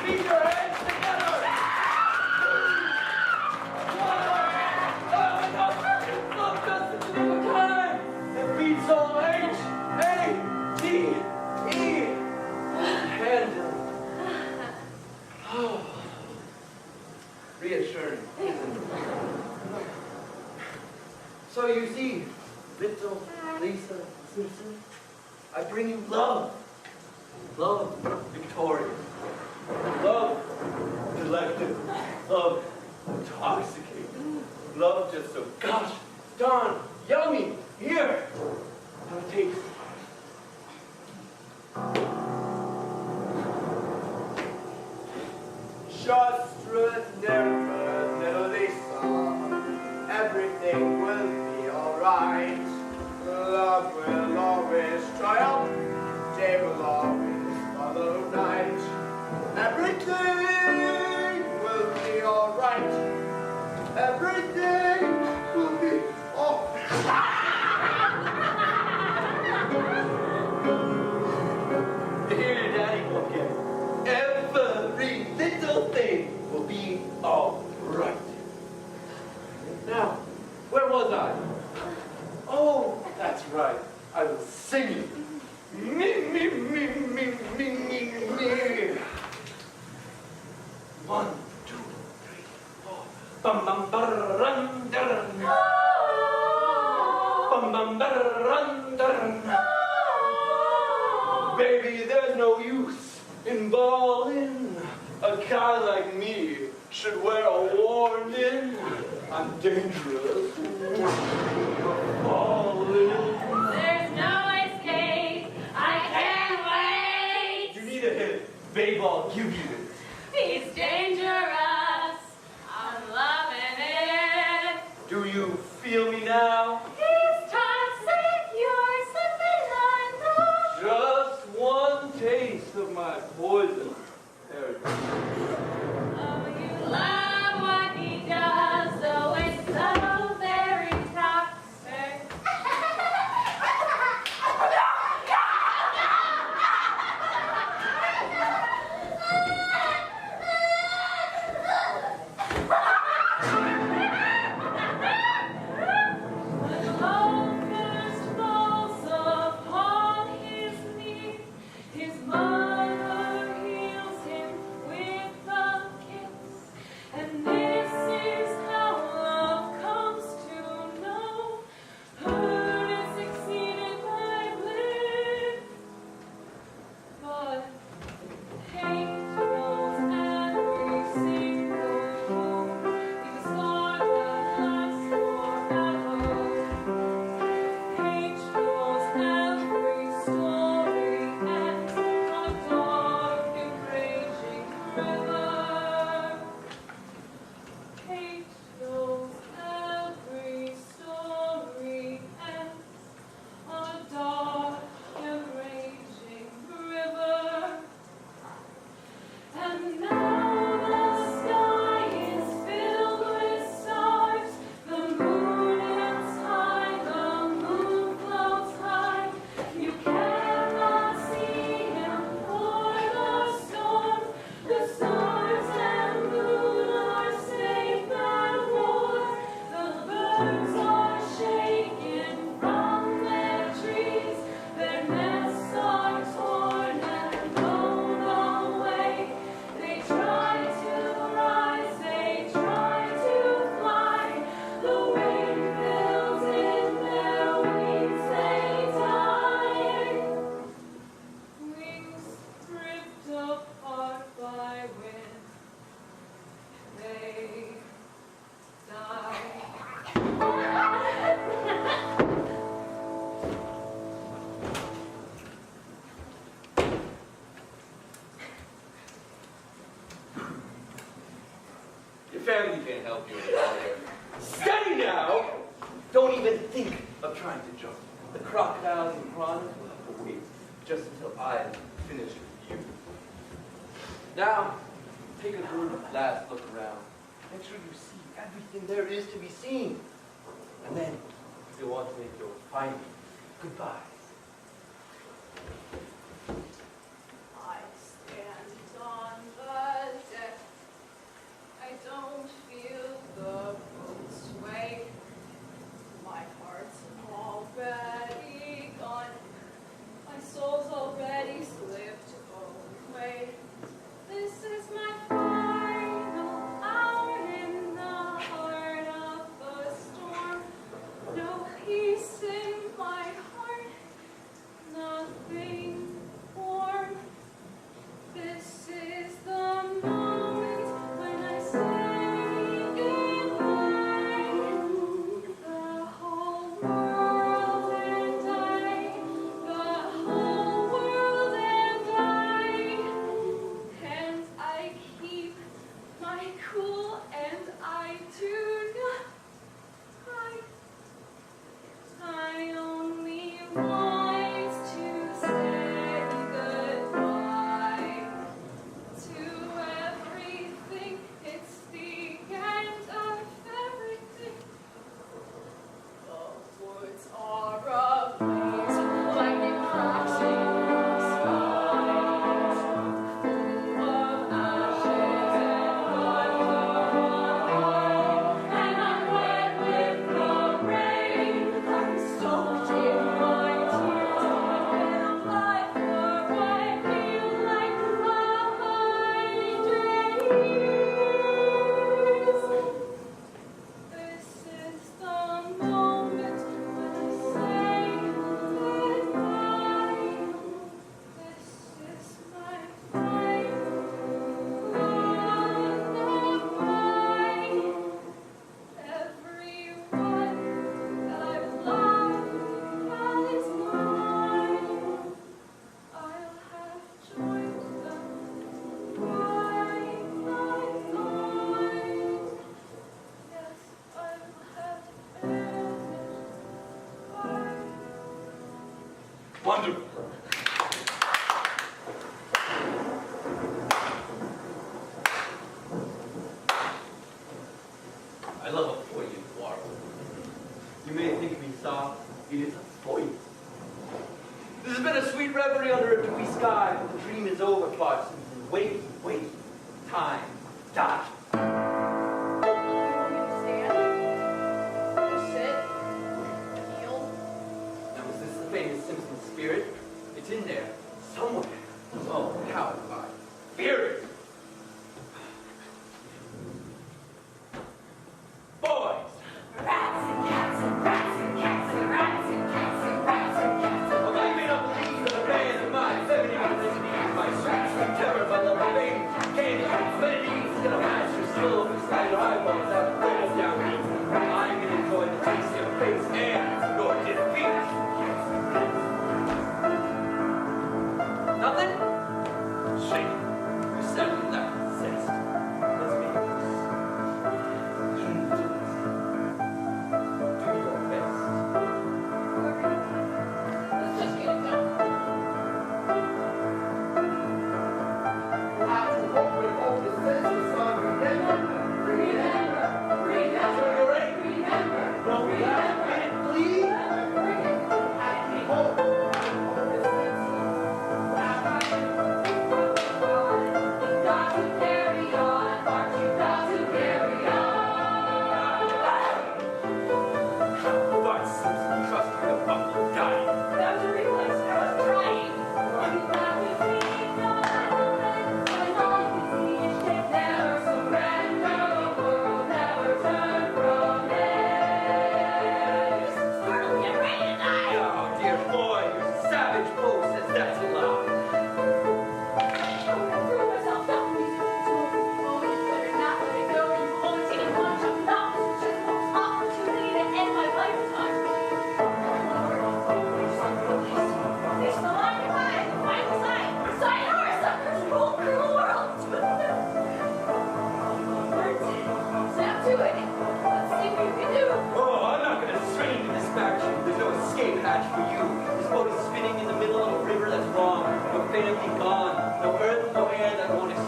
Speaker 6: Beat your hands together. Love just another time. It beats all H-A-T-E. Handle. Oh. Reassuring. So you see, little Lisa Simpson, I bring you love. Love victorious. Love delective. Love intoxicating. Love just so gosh darn yummy. Here, have a taste.
Speaker 2: Just remember, little Lisa, everything will be alright. Love will always triumph, day will always follow night. Everything will be alright. Everything will be alright.
Speaker 6: Here, Daddy, look at every little thing will be all right. Now, where was I? Oh, that's right. I was singing. Me, me, me, me, me, me, me. 1, 2, 3, 4. Bum bum barrun dun. Bum bum barrun dun. Baby, there's no use in balling. A guy like me should wear a warning. I'm dangerous. Falling.
Speaker 13: There's no escape. I can't wait.
Speaker 6: You need a hit. Babe, I'll give you it.
Speaker 13: He's dangerous. I'm loving it.
Speaker 6: Do you feel me now?
Speaker 13: He's toxic. You're slipping under.
Speaker 6: Just one taste of my poison. There it goes.
Speaker 13: Oh, you love what he does, though it's so very toxic. When love first falls upon his knee, his mother heals him with
Speaker 6: Family can't help you anymore. Steady now! Don't even think of trying to jump. The crocodiles and piranhas will have to wait just until I am finished with you. Now, take a good last look around. Make sure you see everything there is to be seen. And then, if you want to make your final goodbyes.
Speaker 3: I stand on the deck. I don't feel the boat sway. My heart's already gone. My soul's already slipped away. This is my final hour in the heart of the storm. No peace in my heart, nothing warm. This is the moment when I say goodbye. The whole world and I, the whole world and I keep my cool and I do not cry. I only want to say goodbye to everything. It's the end of everything. The woods are ablaze, lightning crashing the skies, full of ashes and wonder. And I'm wet with the rain. I'm soaked in my tears. And I'm alive for I feel like 100 years. This is the moment when I say goodbye. This is my final goodbye. Everyone that I've loved has gone. I'll have joined them by my dawn. Yes, I will have vanished by.
Speaker 6: Wonderful. I love a poignant warble. You may think me soft, it is a poison. This has been a sweet reverie under a dewy sky, but the dream is over, Parsons. And wait, time, die.
Speaker 3: You want me to stand? Or sit? Kneel?
Speaker 6: Now, is this the famous Simpson spirit? It's in there, somewhere. Oh, how do I fear it? Boys!
Speaker 14: Rats and cats and rats and cats and rats and cats and rats and cats and
Speaker 6: Although you may not believe that a man of my feminine ability, my strength and terror, my love of fame, candy, vanity,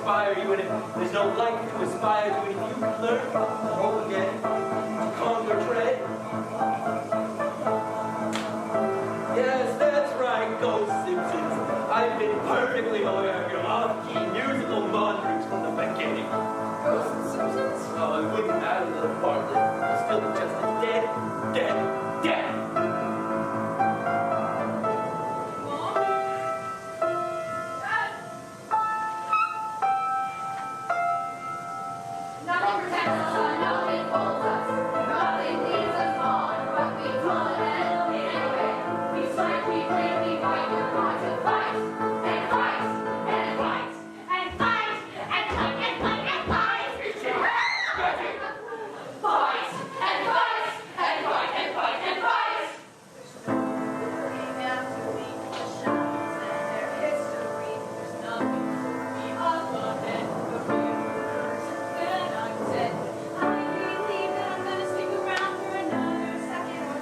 Speaker 6: inspire you, and if there's no life to aspire to, and if you can learn to hope again, to conquer dread. Yes, that's right, Ghost Simpsons. I've been perfectly aware of your off-key musical wanderings from the beginning.
Speaker 3: Ghost Simpsons?
Speaker 6: Oh, it wouldn't matter that a partlet was still just as dead.
Speaker 14: Nothing protects us, nothing holds us, nothing leaves us on, but we follow them anyway. We strike, we bleed, we fight, we're going to fight, and fight, and fight, and fight, and fight, and fight, and fight. Fight, and fight, and fight, and fight, and fight.
Speaker 4: I believe I'm going to stick around for another second or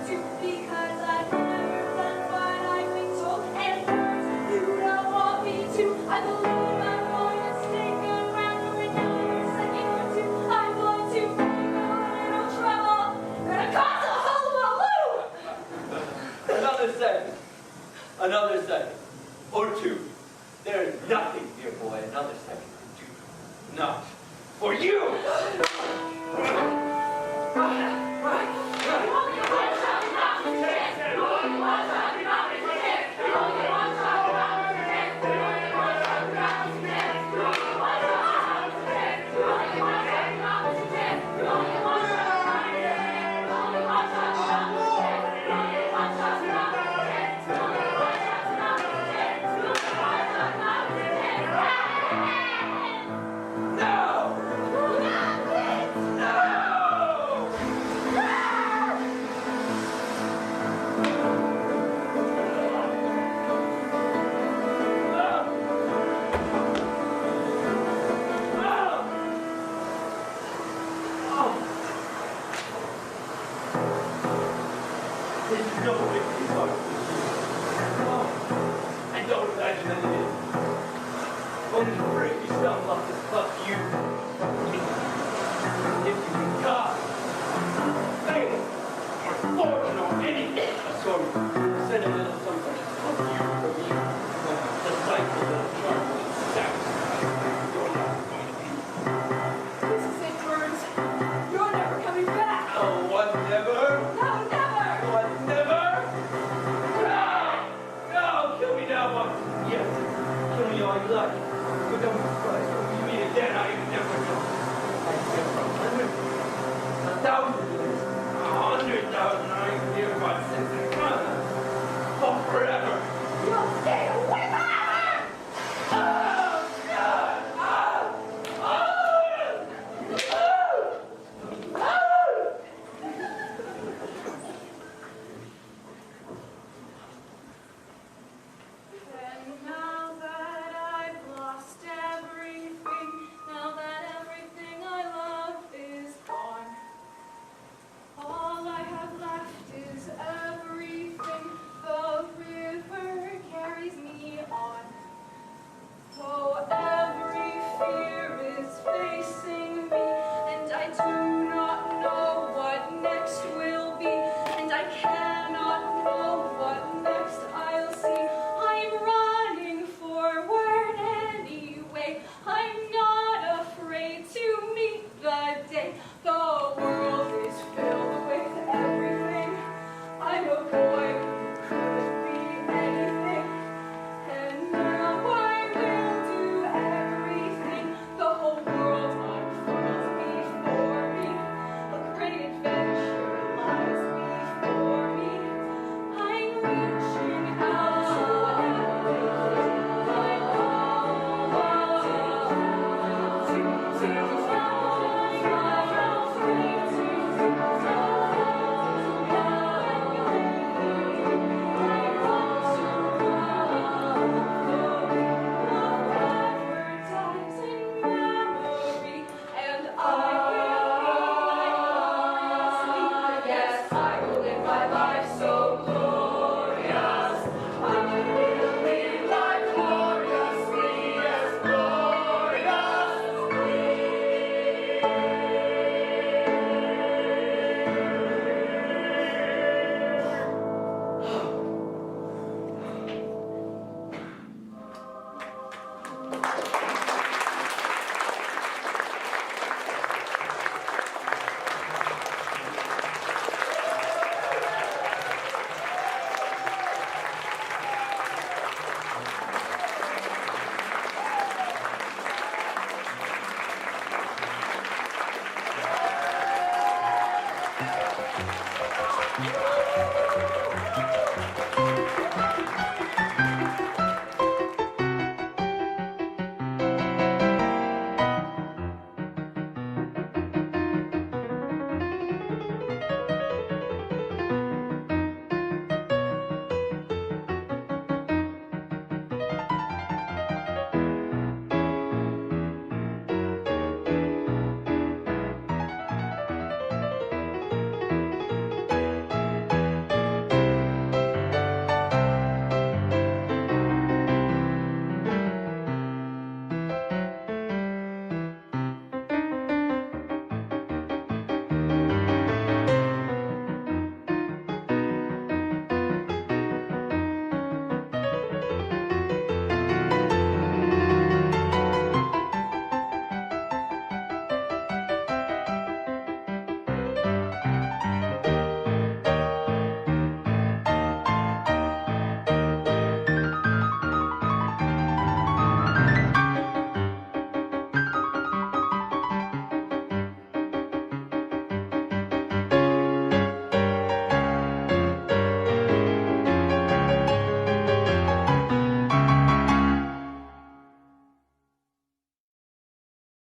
Speaker 4: two. I'm going to make a little trouble. Gonna cause a hullabaloo!
Speaker 6: Another second, or two. There is nothing, dear boy, another second can do. Not for you!